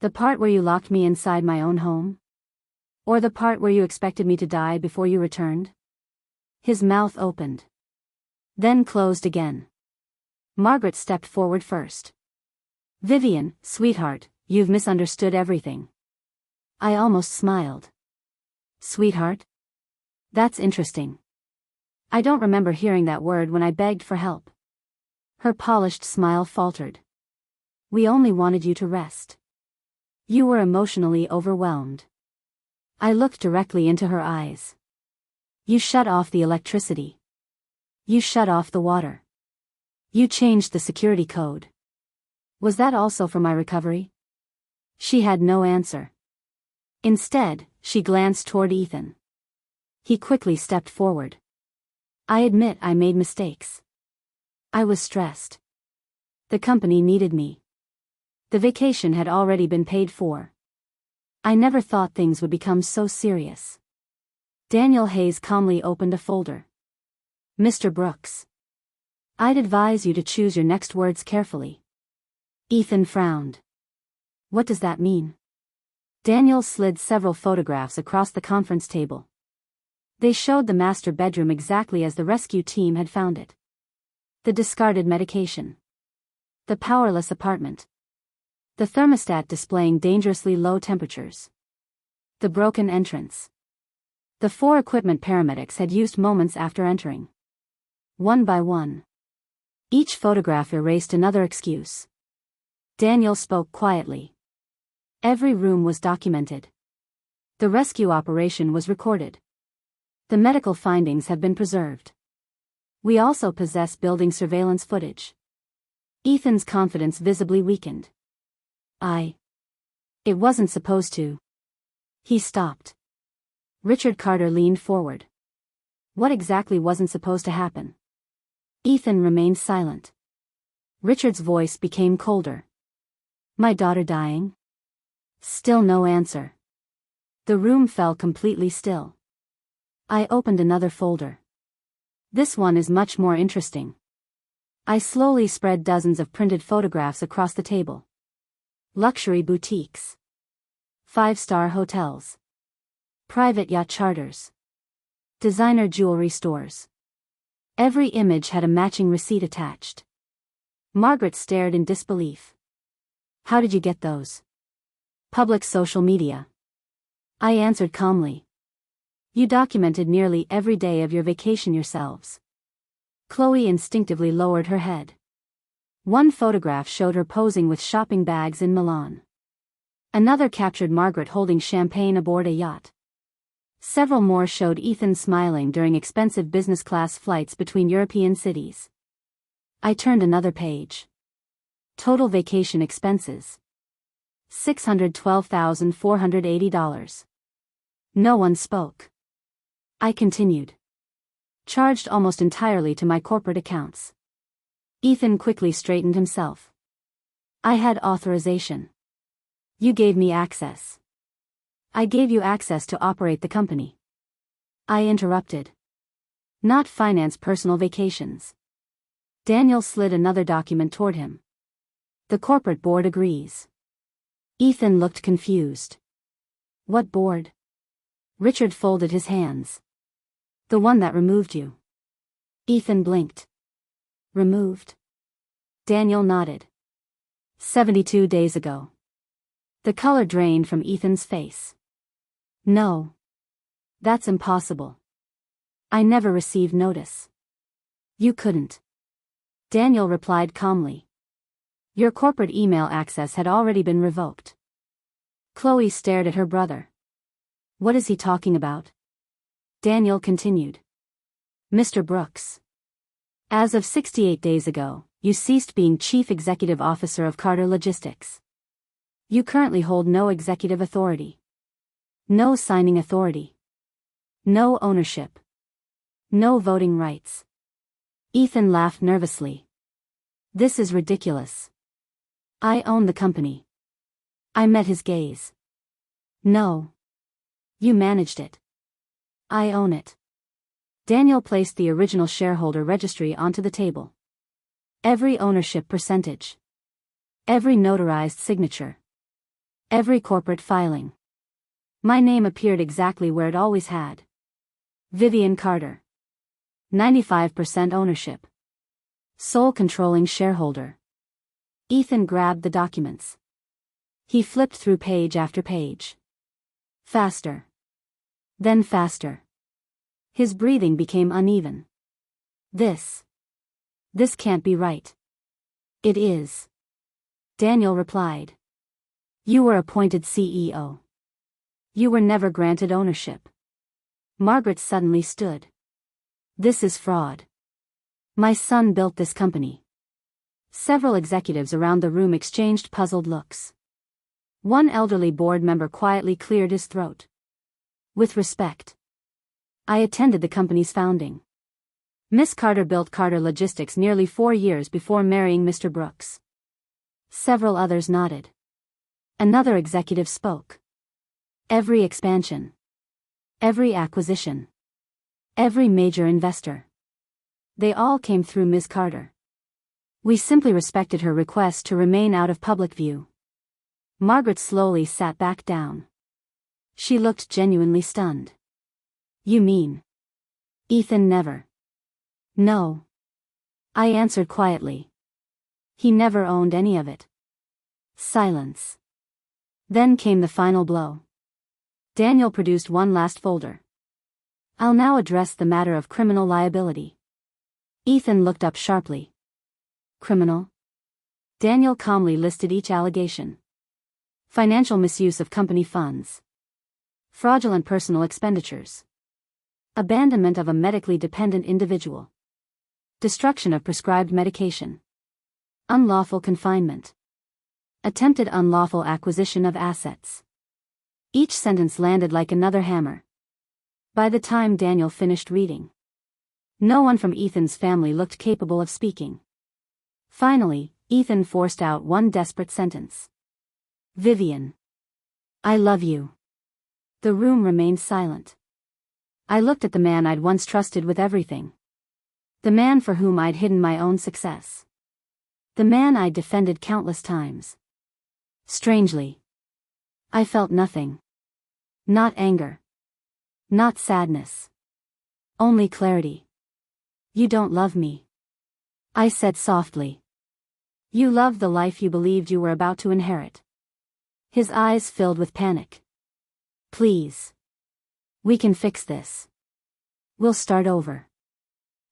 The part where you locked me inside my own home? Or the part where you expected me to die before you returned? His mouth opened. Then closed again. Margaret stepped forward first. Vivian, sweetheart, you've misunderstood everything. I almost smiled. Sweetheart? That's interesting. I don't remember hearing that word when I begged for help. Her polished smile faltered. We only wanted you to rest. You were emotionally overwhelmed. I looked directly into her eyes. You shut off the electricity. You shut off the water. You changed the security code. Was that also for my recovery? She had no answer. Instead, she glanced toward Ethan. He quickly stepped forward. I admit I made mistakes. I was stressed. The company needed me. The vacation had already been paid for. I never thought things would become so serious. Daniel Hayes calmly opened a folder. Mr. Brooks. I'd advise you to choose your next words carefully. Ethan frowned. What does that mean? Daniel slid several photographs across the conference table. They showed the master bedroom exactly as the rescue team had found it. The discarded medication. The powerless apartment. The thermostat displaying dangerously low temperatures. The broken entrance. The 4 equipment paramedics had used moments after entering. One by one. Each photograph erased another excuse. Daniel spoke quietly. Every room was documented. The rescue operation was recorded. The medical findings have been preserved. We also possess building surveillance footage. Ethan's confidence visibly weakened. It wasn't supposed to. He stopped. Richard Carter leaned forward. What exactly wasn't supposed to happen? Ethan remained silent. Richard's voice became colder. My daughter dying? Still no answer. The room fell completely still. I opened another folder. This one is much more interesting. I slowly spread dozens of printed photographs across the table. Luxury boutiques. 5-star hotels. Private yacht charters. Designer jewelry stores. Every image had a matching receipt attached. Margaret stared in disbelief. How did you get those? Public social media. I answered calmly. You documented nearly every day of your vacation yourselves. Chloe instinctively lowered her head. One photograph showed her posing with shopping bags in Milan. Another captured Margaret holding champagne aboard a yacht. Several more showed Ethan smiling during expensive business-class flights between European cities. I turned another page. Total vacation expenses: $612,480. No one spoke. I continued. Charged almost entirely to my corporate accounts. Ethan quickly straightened himself. I had authorization. You gave me access. I gave you access to operate the company. I interrupted. Not finance personal vacations. Daniel slid another document toward him. The corporate board agrees. Ethan looked confused. What board? Richard folded his hands. The one that removed you. Ethan blinked. Removed? Daniel nodded. 72 days ago. The color drained from Ethan's face. No. That's impossible. I never received notice. You couldn't. Daniel replied calmly. Your corporate email access had already been revoked. Chloe stared at her brother. What is he talking about? Daniel continued. Mr. Brooks. As of 68 days ago, you ceased being Chief Executive Officer of Carter Logistics. You currently hold no executive authority. No signing authority. No ownership. No voting rights. Ethan laughed nervously. This is ridiculous. I own the company. I met his gaze. No. You managed it. I own it. Daniel placed the original shareholder registry onto the table. Every ownership percentage. Every notarized signature. Every corporate filing. My name appeared exactly where it always had. Vivian Carter. 95% ownership. Sole controlling shareholder. Ethan grabbed the documents. He flipped through page after page. Faster. Then faster. His breathing became uneven. This can't be right. It is. Daniel replied. You were appointed CEO. You were never granted ownership. Margaret suddenly stood. This is fraud. My son built this company. Several executives around the room exchanged puzzled looks. One elderly board member quietly cleared his throat. With respect. I attended the company's founding. Miss Carter built Carter Logistics nearly 4 years before marrying Mr. Brooks. Several others nodded. Another executive spoke. Every expansion. Every acquisition. Every major investor. They all came through Ms. Carter. We simply respected her request to remain out of public view. Margaret slowly sat back down. She looked genuinely stunned. You mean? Ethan never. No. I answered quietly. He never owned any of it. Silence. Then came the final blow. Daniel produced one last folder. I'll now address the matter of criminal liability. Ethan looked up sharply. Criminal? Daniel calmly listed each allegation. Financial misuse of company funds. Fraudulent personal expenditures. Abandonment of a medically dependent individual. Destruction of prescribed medication. Unlawful confinement. Attempted unlawful acquisition of assets. Each sentence landed like another hammer. By the time Daniel finished reading, no one from Ethan's family looked capable of speaking. Finally, Ethan forced out one desperate sentence. Vivian. I love you. The room remained silent. I looked at the man I'd once trusted with everything. The man for whom I'd hidden my own success. The man I'd defended countless times. Strangely, I felt nothing. Not anger. Not sadness. Only clarity. You don't love me. I said softly. You love the life you believed you were about to inherit. His eyes filled with panic. Please. We can fix this. We'll start over.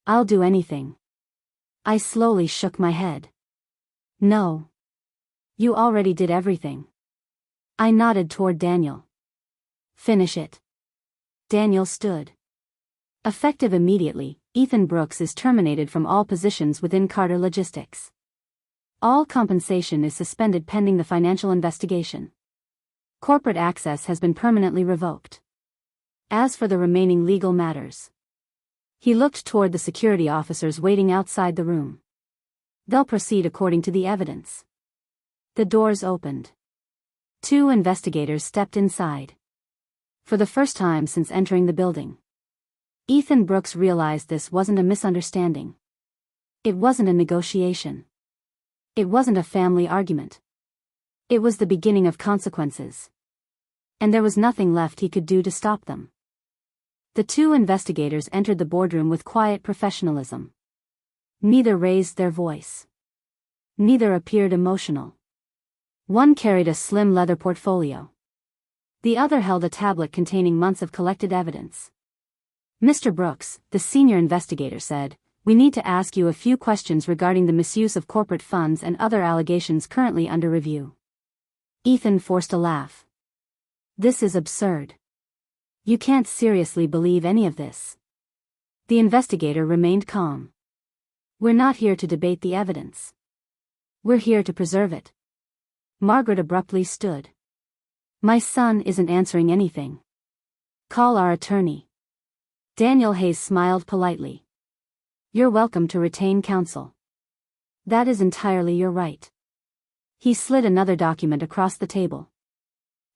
I'll do anything. I slowly shook my head. No. You already did everything. I nodded toward Daniel. Finish it. Daniel stood. Effective immediately, Ethan Brooks is terminated from all positions within Carter Logistics. All compensation is suspended pending the financial investigation. Corporate access has been permanently revoked. As for the remaining legal matters. He looked toward the security officers waiting outside the room. They'll proceed according to the evidence. The doors opened. 2 investigators stepped inside. For the first time since entering the building. Ethan Brooks realized this wasn't a misunderstanding. It wasn't a negotiation. It wasn't a family argument. It was the beginning of consequences. And there was nothing left he could do to stop them. The 2 investigators entered the boardroom with quiet professionalism. Neither raised their voice. Neither appeared emotional. One carried a slim leather portfolio. The other held a tablet containing months of collected evidence. Mr. Brooks, the senior investigator said, we need to ask you a few questions regarding the misuse of corporate funds and other allegations currently under review. Ethan forced a laugh. This is absurd. You can't seriously believe any of this. The investigator remained calm. We're not here to debate the evidence. We're here to preserve it. Margaret abruptly stood. My son isn't answering anything. Call our attorney. Daniel Hayes smiled politely. You're welcome to retain counsel. That is entirely your right. He slid another document across the table.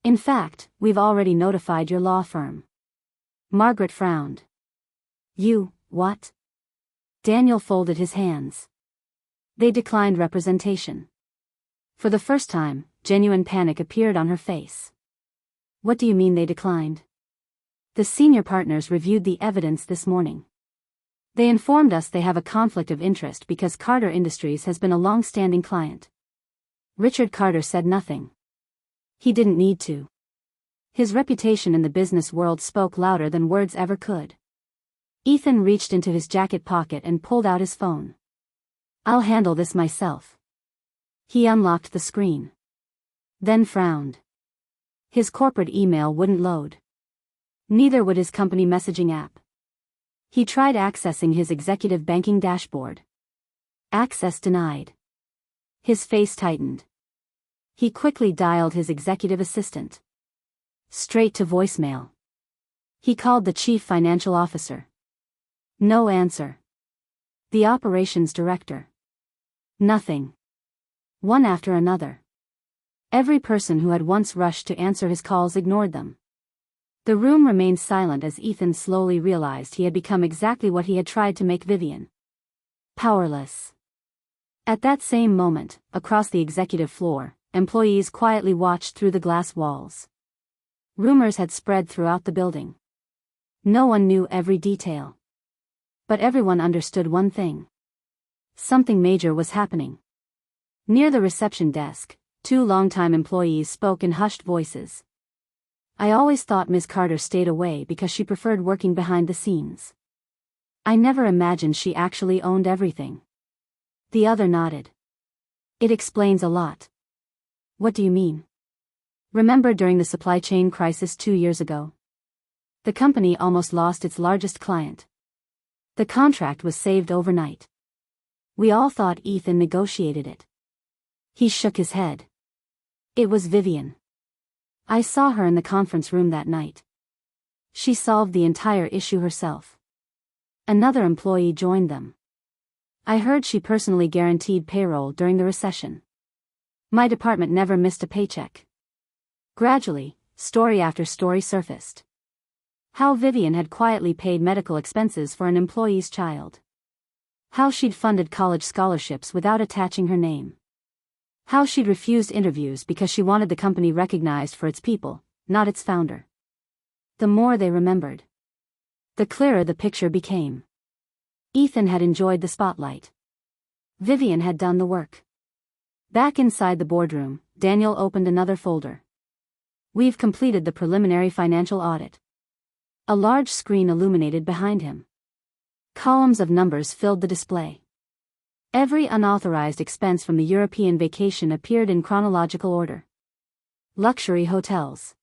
In fact, we've already notified your law firm. Margaret frowned. You, what? Daniel folded his hands. They declined representation. For the first time, genuine panic appeared on her face. What do you mean they declined? The senior partners reviewed the evidence this morning. They informed us they have a conflict of interest because Carter Industries has been a long-standing client. Richard Carter said nothing. He didn't need to. His reputation in the business world spoke louder than words ever could. Ethan reached into his jacket pocket and pulled out his phone. I'll handle this myself. He unlocked the screen. Then frowned. His corporate email wouldn't load. Neither would his company messaging app. He tried accessing his executive banking dashboard. Access denied. His face tightened. He quickly dialed his executive assistant. Straight to voicemail. He called the chief financial officer. No answer. The operations director. Nothing. One after another. Every person who had once rushed to answer his calls ignored them. The room remained silent as Ethan slowly realized he had become exactly what he had tried to make Vivian. Powerless. At that same moment, across the executive floor, employees quietly watched through the glass walls. Rumors had spread throughout the building. No one knew every detail. But everyone understood one thing. Something major was happening. Near the reception desk, 2 longtime employees spoke in hushed voices. I always thought Ms. Carter stayed away because she preferred working behind the scenes. I never imagined she actually owned everything. The other nodded. It explains a lot. What do you mean? Remember during the supply chain crisis 2 years ago? The company almost lost its largest client. The contract was saved overnight. We all thought Ethan negotiated it. He shook his head. It was Vivian. I saw her in the conference room that night. She solved the entire issue herself. Another employee joined them. I heard she personally guaranteed payroll during the recession. My department never missed a paycheck. Gradually, story after story surfaced. How Vivian had quietly paid medical expenses for an employee's child. How she'd funded college scholarships without attaching her name. How she'd refused interviews because she wanted the company recognized for its people, not its founder. The more they remembered, the clearer the picture became. Ethan had enjoyed the spotlight. Vivian had done the work. Back inside the boardroom, Daniel opened another folder. We've completed the preliminary financial audit. A large screen illuminated behind him. Columns of numbers filled the display. Every unauthorized expense from the European vacation appeared in chronological order. Luxury hotels.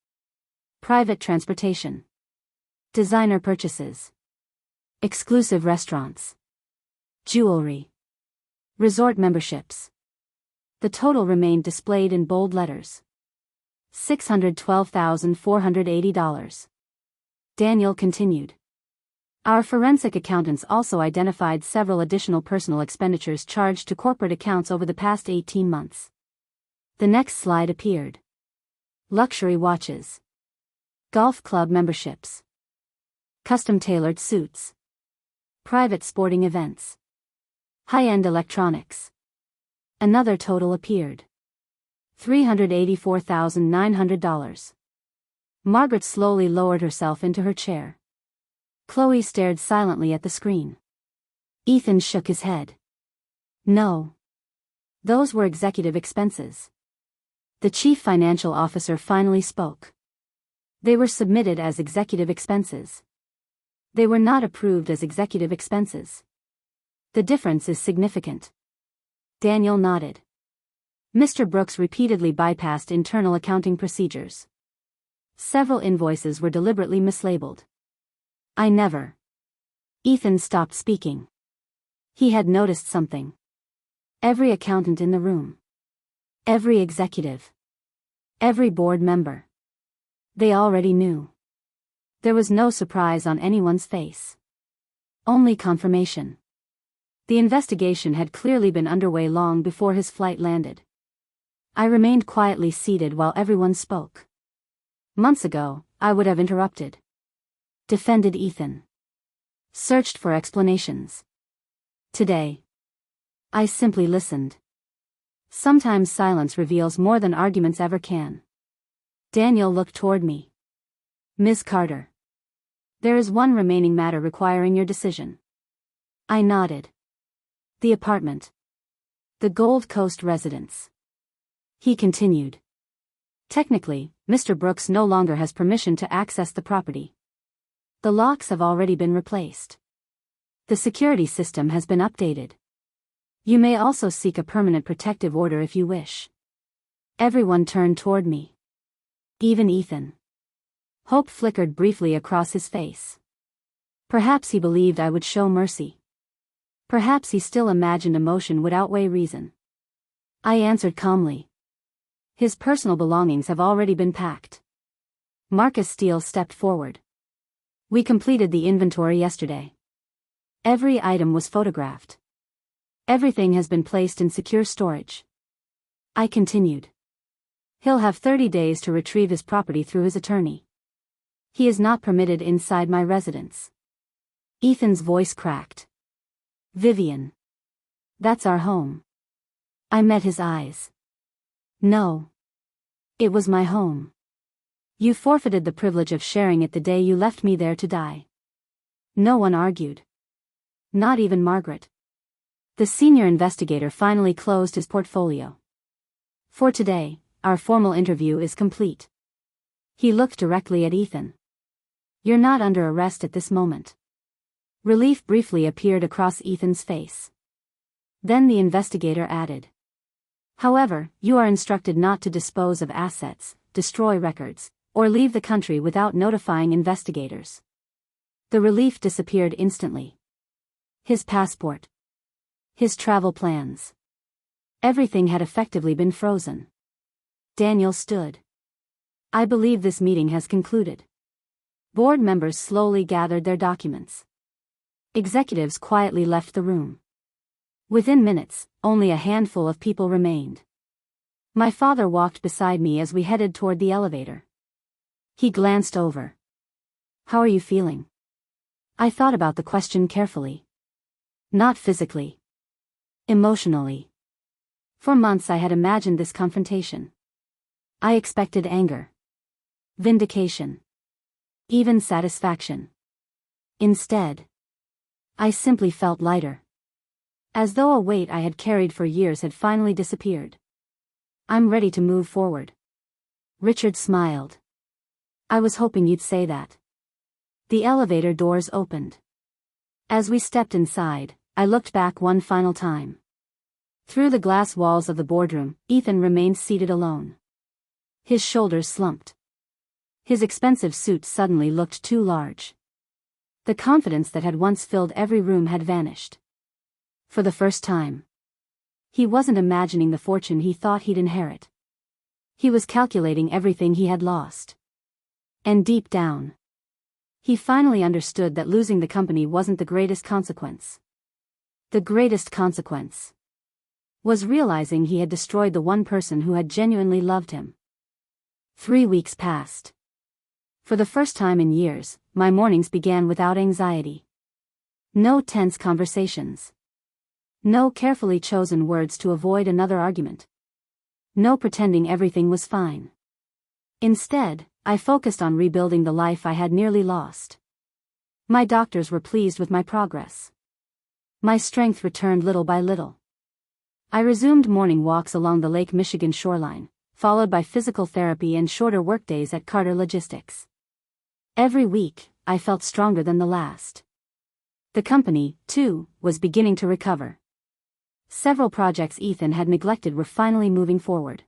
Private transportation. Designer purchases. Exclusive restaurants. Jewelry. Resort memberships. The total remained displayed in bold letters. $612,480. Daniel continued. Our forensic accountants also identified several additional personal expenditures charged to corporate accounts over the past 18 months. The next slide appeared. Luxury watches. Golf club memberships. Custom-tailored suits. Private sporting events. High-end electronics. Another total appeared. $384,900. Margaret slowly lowered herself into her chair. Chloe stared silently at the screen. Ethan shook his head. No. Those were executive expenses. The chief financial officer finally spoke. They were submitted as executive expenses. They were not approved as executive expenses. The difference is significant. Daniel nodded. Mr. Brooks repeatedly bypassed internal accounting procedures. Several invoices were deliberately mislabeled. I never. Ethan stopped speaking. He had noticed something. Every accountant in the room. Every executive. Every board member. They already knew. There was no surprise on anyone's face. Only confirmation. The investigation had clearly been underway long before his flight landed. I remained quietly seated while everyone spoke. Months ago, I would have interrupted. Defended Ethan. Searched for explanations. Today, I simply listened. Sometimes silence reveals more than arguments ever can. Daniel looked toward me. Ms. Carter. There is one remaining matter requiring your decision. I nodded. The apartment. The Gold Coast residence. He continued. Technically, Mr. Brooks no longer has permission to access the property. The locks have already been replaced. The security system has been updated. You may also seek a permanent protective order if you wish. Everyone turned toward me. Even Ethan. Hope flickered briefly across his face. Perhaps he believed I would show mercy. Perhaps he still imagined emotion would outweigh reason. I answered calmly. His personal belongings have already been packed. Marcus Steele stepped forward. We completed the inventory yesterday. Every item was photographed. Everything has been placed in secure storage. I continued. He'll have 30 days to retrieve his property through his attorney. He is not permitted inside my residence. Ethan's voice cracked. Vivian. That's our home. I met his eyes. No. It was my home. You forfeited the privilege of sharing it the day you left me there to die. No one argued. Not even Margaret. The senior investigator finally closed his portfolio. For today, our formal interview is complete. He looked directly at Ethan. You're not under arrest at this moment. Relief briefly appeared across Ethan's face. Then the investigator added. However, you are instructed not to dispose of assets, destroy records, or leave the country without notifying investigators. The relief disappeared instantly. His passport. His travel plans. Everything had effectively been frozen. Daniel stood. I believe this meeting has concluded. Board members slowly gathered their documents. Executives quietly left the room. Within minutes, only a handful of people remained. My father walked beside me as we headed toward the elevator. He glanced over. How are you feeling? I thought about the question carefully. Not physically. Emotionally. For months I had imagined this confrontation. I expected anger. Vindication. Even satisfaction. Instead, I simply felt lighter. As though a weight I had carried for years had finally disappeared. I'm ready to move forward. Richard smiled. I was hoping you'd say that. The elevator doors opened. As we stepped inside, I looked back one final time. Through the glass walls of the boardroom, Ethan remained seated alone. His shoulders slumped. His expensive suit suddenly looked too large. The confidence that had once filled every room had vanished. For the first time, he wasn't imagining the fortune he thought he'd inherit. He was calculating everything he had lost. And deep down, he finally understood that losing the company wasn't the greatest consequence. The greatest consequence was realizing he had destroyed the one person who had genuinely loved him. 3 weeks passed. For the first time in years, my mornings began without anxiety. No tense conversations. No carefully chosen words to avoid another argument. No pretending everything was fine. Instead, I focused on rebuilding the life I had nearly lost. My doctors were pleased with my progress. My strength returned little by little. I resumed morning walks along the Lake Michigan shoreline, followed by physical therapy and shorter workdays at Carter Logistics. Every week, I felt stronger than the last. The company, too, was beginning to recover. Several projects Ethan had neglected were finally moving forward.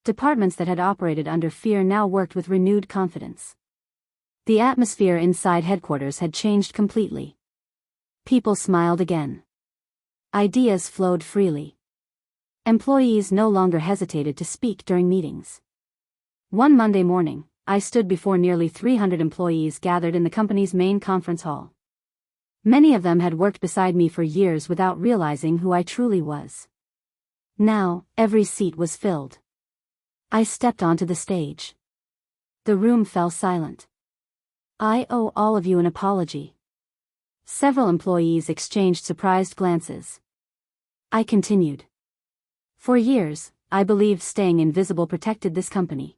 Departments that had operated under fear now worked with renewed confidence. The atmosphere inside headquarters had changed completely. People smiled again. Ideas flowed freely. Employees no longer hesitated to speak during meetings. One Monday morning, I stood before nearly 300 employees gathered in the company's main conference hall. Many of them had worked beside me for years without realizing who I truly was. Now, every seat was filled. I stepped onto the stage. The room fell silent. I owe all of you an apology. Several employees exchanged surprised glances. I continued. For years, I believed staying invisible protected this company.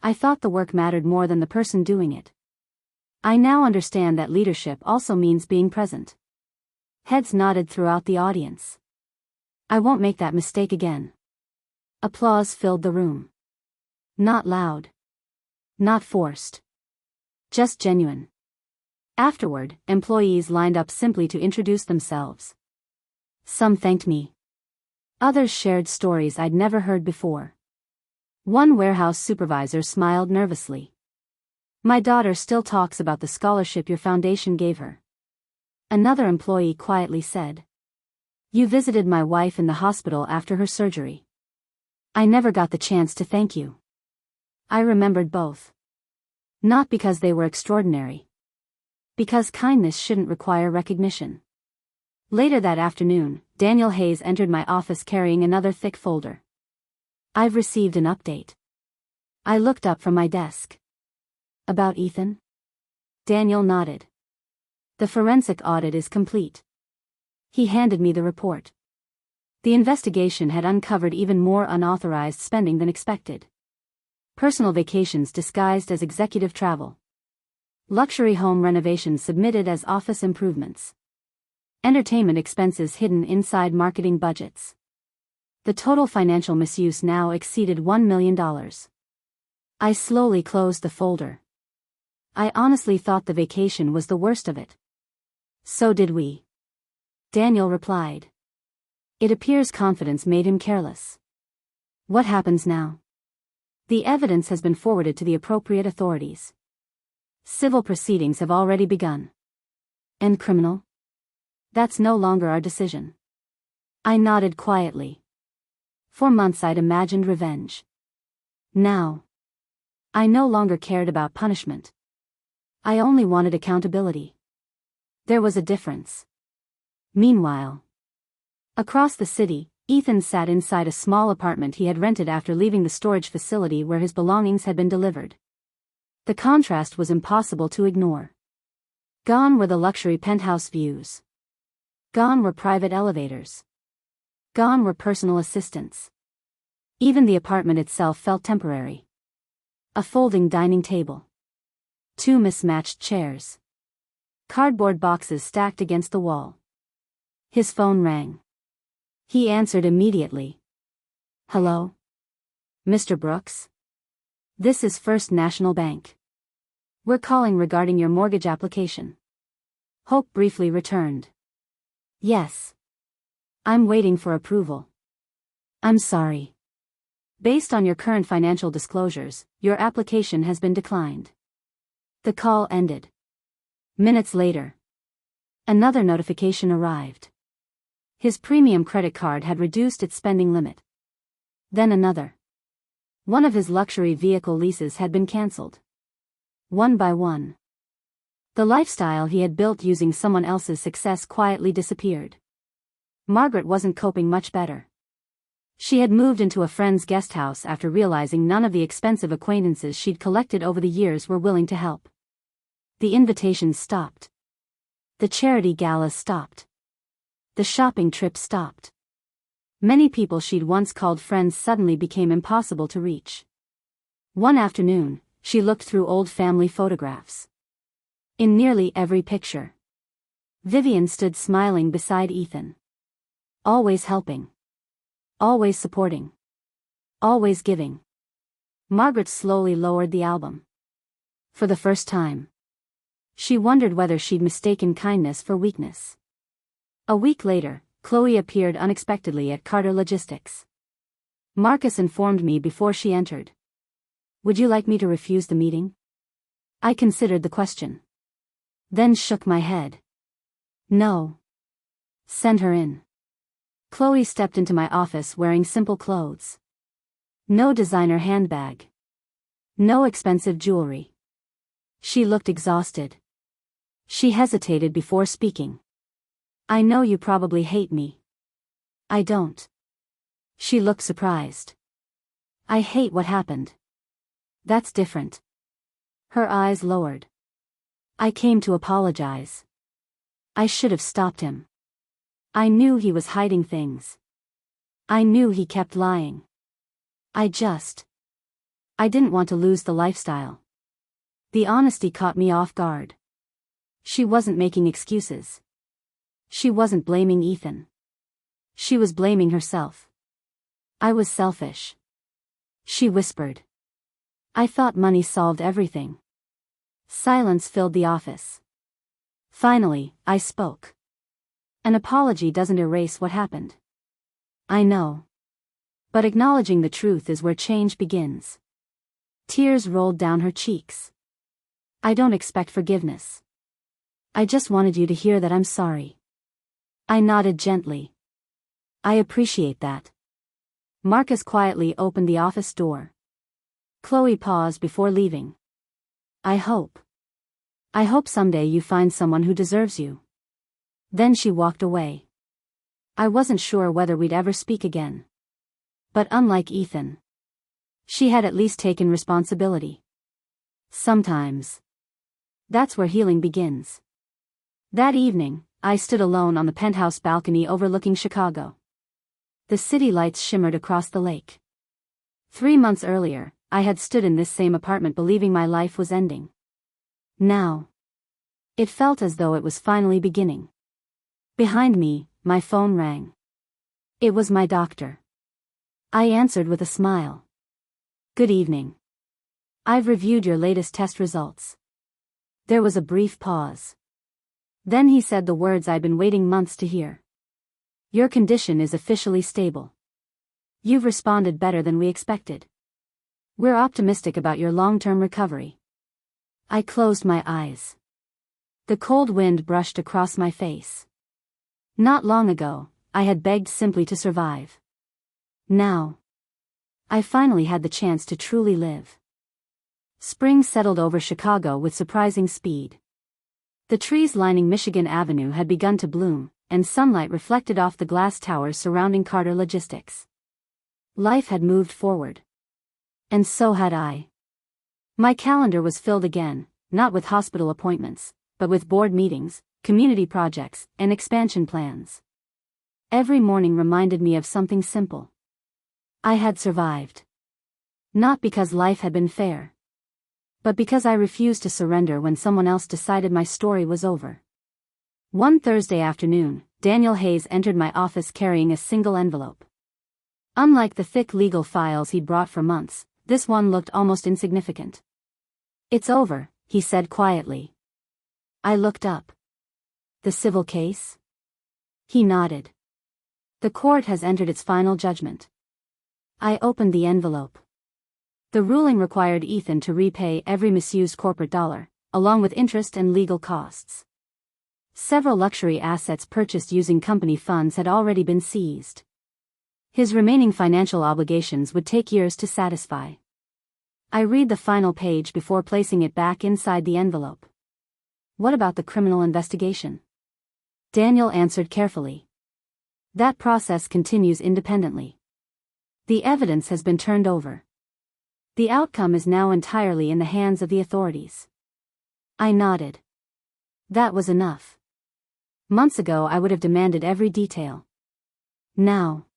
I thought the work mattered more than the person doing it. I now understand that leadership also means being present. Heads nodded throughout the audience. I won't make that mistake again. Applause filled the room. Not loud. Not forced. Just genuine. Afterward, employees lined up simply to introduce themselves. Some thanked me. Others shared stories I'd never heard before. One warehouse supervisor smiled nervously. My daughter still talks about the scholarship your foundation gave her. Another employee quietly said. You visited my wife in the hospital after her surgery. I never got the chance to thank you. I remembered both. Not because they were extraordinary. Because kindness shouldn't require recognition. Later that afternoon, Daniel Hayes entered my office carrying another thick folder. I've received an update. I looked up from my desk. About Ethan? Daniel nodded. The forensic audit is complete. He handed me the report. The investigation had uncovered even more unauthorized spending than expected. Personal vacations disguised as executive travel. Luxury home renovations submitted as office improvements. Entertainment expenses hidden inside marketing budgets. The total financial misuse now exceeded $1 million. I slowly closed the folder. I honestly thought the vacation was the worst of it. So did we. Daniel replied. It appears confidence made him careless. What happens now? The evidence has been forwarded to the appropriate authorities. Civil proceedings have already begun. And criminal? That's no longer our decision. I nodded quietly. For months I'd imagined revenge. Now, I no longer cared about punishment. I only wanted accountability. There was a difference. Meanwhile, across the city, Ethan sat inside a small apartment he had rented after leaving the storage facility where his belongings had been delivered. The contrast was impossible to ignore. Gone were the luxury penthouse views. Gone were private elevators. Gone were personal assistants. Even the apartment itself felt temporary. A folding dining table. 2 mismatched chairs. Cardboard boxes stacked against the wall. His phone rang. He answered immediately. Hello? Mr. Brooks? This is First National Bank. We're calling regarding your mortgage application. Hope briefly returned. Yes. I'm waiting for approval. I'm sorry. Based on your current financial disclosures, your application has been declined. The call ended. Minutes later, another notification arrived. His premium credit card had reduced its spending limit. Then another. One of his luxury vehicle leases had been cancelled. One by one. The lifestyle he had built using someone else's success quietly disappeared. Margaret wasn't coping much better. She had moved into a friend's guest house after realizing none of the expensive acquaintances she'd collected over the years were willing to help. The invitations stopped. The charity galas stopped. The shopping trips stopped. Many people she'd once called friends suddenly became impossible to reach. One afternoon, she looked through old family photographs. In nearly every picture, Vivian stood smiling beside Ethan. Always helping. Always supporting. Always giving. Margaret slowly lowered the album. For the first time, she wondered whether she'd mistaken kindness for weakness. A week later, Chloe appeared unexpectedly at Carter Logistics. Marcus informed me before she entered. Would you like me to refuse the meeting? I considered the question. Then shook my head. No. Send her in. Chloe stepped into my office wearing simple clothes. No designer handbag. No expensive jewelry. She looked exhausted. She hesitated before speaking. I know you probably hate me. I don't. She looked surprised. I hate what happened. That's different. Her eyes lowered. I came to apologize. I should have stopped him. I knew he was hiding things. I knew he kept lying. I didn't want to lose the lifestyle. The honesty caught me off guard. She wasn't making excuses. She wasn't blaming Ethan. She was blaming herself. I was selfish. She whispered. I thought money solved everything. Silence filled the office. Finally, I spoke. An apology doesn't erase what happened. I know. But acknowledging the truth is where change begins. Tears rolled down her cheeks. I don't expect forgiveness. I just wanted you to hear that I'm sorry. I nodded gently. I appreciate that. Marcus quietly opened the office door. Chloe paused before leaving. I hope someday you find someone who deserves you. Then she walked away. I wasn't sure whether we'd ever speak again. But unlike Ethan, she had at least taken responsibility. Sometimes. That's where healing begins. That evening, I stood alone on the penthouse balcony overlooking Chicago. The city lights shimmered across the lake. 3 months earlier, I had stood in this same apartment believing my life was ending. Now, it felt as though it was finally beginning. Behind me, my phone rang. It was my doctor. I answered with a smile. Good evening. I've reviewed your latest test results. There was a brief pause. Then he said the words I'd been waiting months to hear. Your condition is officially stable. You've responded better than we expected. We're optimistic about your long-term recovery. I closed my eyes. The cold wind brushed across my face. Not long ago, I had begged simply to survive. Now, I finally had the chance to truly live. Spring settled over Chicago with surprising speed. The trees lining Michigan Avenue had begun to bloom, and sunlight reflected off the glass towers surrounding Carter Logistics. Life had moved forward. And so had I. My calendar was filled again, not with hospital appointments, but with board meetings, community projects, and expansion plans. Every morning reminded me of something simple. I had survived. Not because life had been fair, but because I refused to surrender when someone else decided my story was over. One Thursday afternoon, Daniel Hayes entered my office carrying a single envelope. Unlike the thick legal files he'd brought for months, this one looked almost insignificant. It's over, he said quietly. I looked up. The civil case? He nodded. The court has entered its final judgment. I opened the envelope. The ruling required Ethan to repay every misused corporate dollar, along with interest and legal costs. Several luxury assets purchased using company funds had already been seized. His remaining financial obligations would take years to satisfy. I read the final page before placing it back inside the envelope. What about the criminal investigation? Daniel answered carefully. That process continues independently. The evidence has been turned over. The outcome is now entirely in the hands of the authorities. I nodded. That was enough. Months ago I would have demanded every detail. Now,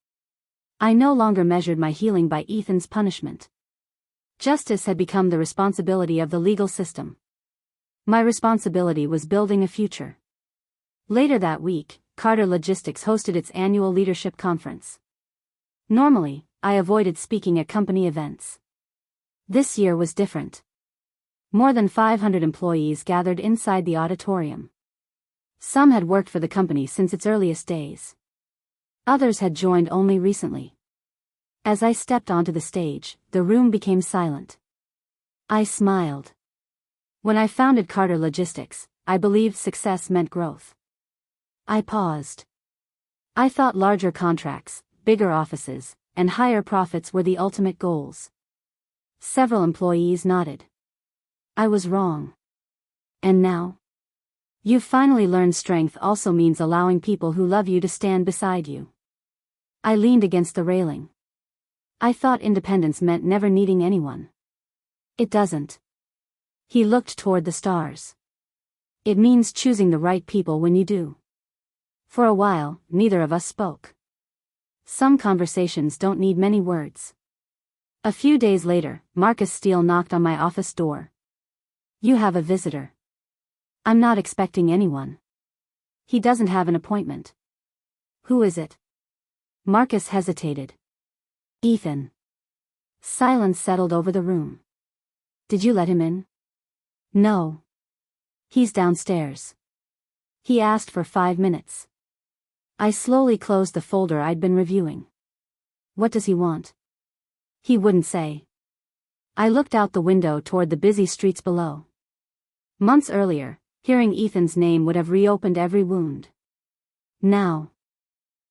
I no longer measured my healing by Ethan's punishment. Justice had become the responsibility of the legal system. My responsibility was building a future. Later that week, Carter Logistics hosted its annual leadership conference. Normally, I avoided speaking at company events. This year was different. More than 500 employees gathered inside the auditorium. Some had worked for the company since its earliest days. Others had joined only recently. As I stepped onto the stage, the room became silent. I smiled. When I founded Carter Logistics, I believed success meant growth. I paused. I thought larger contracts, bigger offices, and higher profits were the ultimate goals. Several employees nodded. I was wrong. And now? You've finally learned strength also means allowing people who love you to stand beside you. I leaned against the railing. I thought independence meant never needing anyone. It doesn't. He looked toward the stars. It means choosing the right people when you do. For a while, neither of us spoke. Some conversations don't need many words. A few days later, Marcus Steele knocked on my office door. You have a visitor. I'm not expecting anyone. He doesn't have an appointment. Who is it? Marcus hesitated. Ethan. Silence settled over the room. Did you let him in? No. He's downstairs. He asked for 5 minutes. I slowly closed the folder I'd been reviewing. What does he want? He wouldn't say. I looked out the window toward the busy streets below. Months earlier, hearing Ethan's name would have reopened every wound. Now,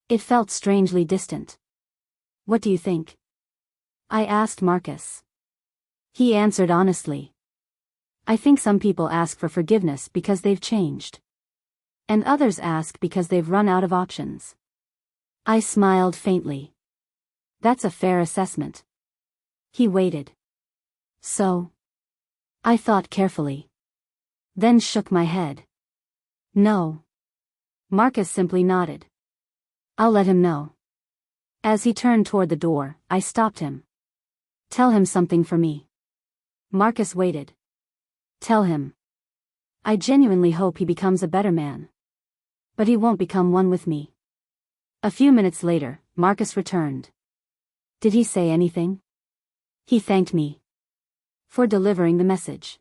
it felt strangely distant. What do you think? I asked Marcus. He answered honestly. I think some people ask for forgiveness because they've changed. And others ask because they've run out of options. I smiled faintly. That's a fair assessment. He waited. So? I thought carefully. Then shook my head. No. Marcus simply nodded. I'll let him know. As he turned toward the door, I stopped him. Tell him something for me. Marcus waited. Tell him. I genuinely hope he becomes a better man. But he won't become one with me. A few minutes later, Marcus returned. Did he say anything? He thanked me for delivering the message.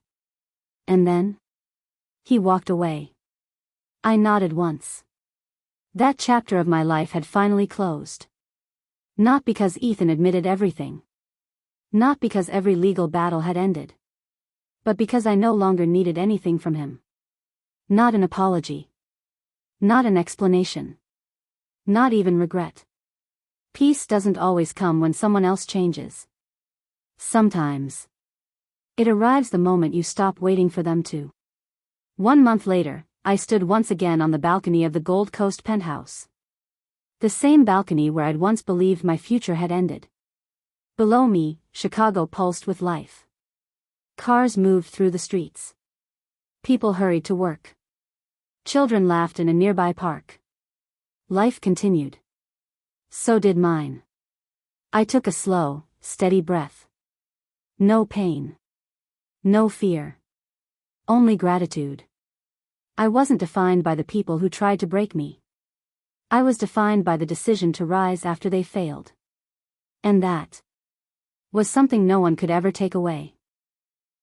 And then? He walked away. I nodded once. That chapter of my life had finally closed. Not because Ethan admitted everything. Not because every legal battle had ended. But because I no longer needed anything from him. Not an apology. Not an explanation. Not even regret. Peace doesn't always come when someone else changes. Sometimes. It arrives the moment you stop waiting for them to. 1 month later, I stood once again on the balcony of the Gold Coast penthouse. The same balcony where I'd once believed my future had ended. Below me, Chicago pulsed with life. Cars moved through the streets. People hurried to work. Children laughed in a nearby park. Life continued. So did mine. I took a slow, steady breath. No pain. No fear. Only gratitude. I wasn't defined by the people who tried to break me. I was defined by the decision to rise after they failed. And that was something no one could ever take away.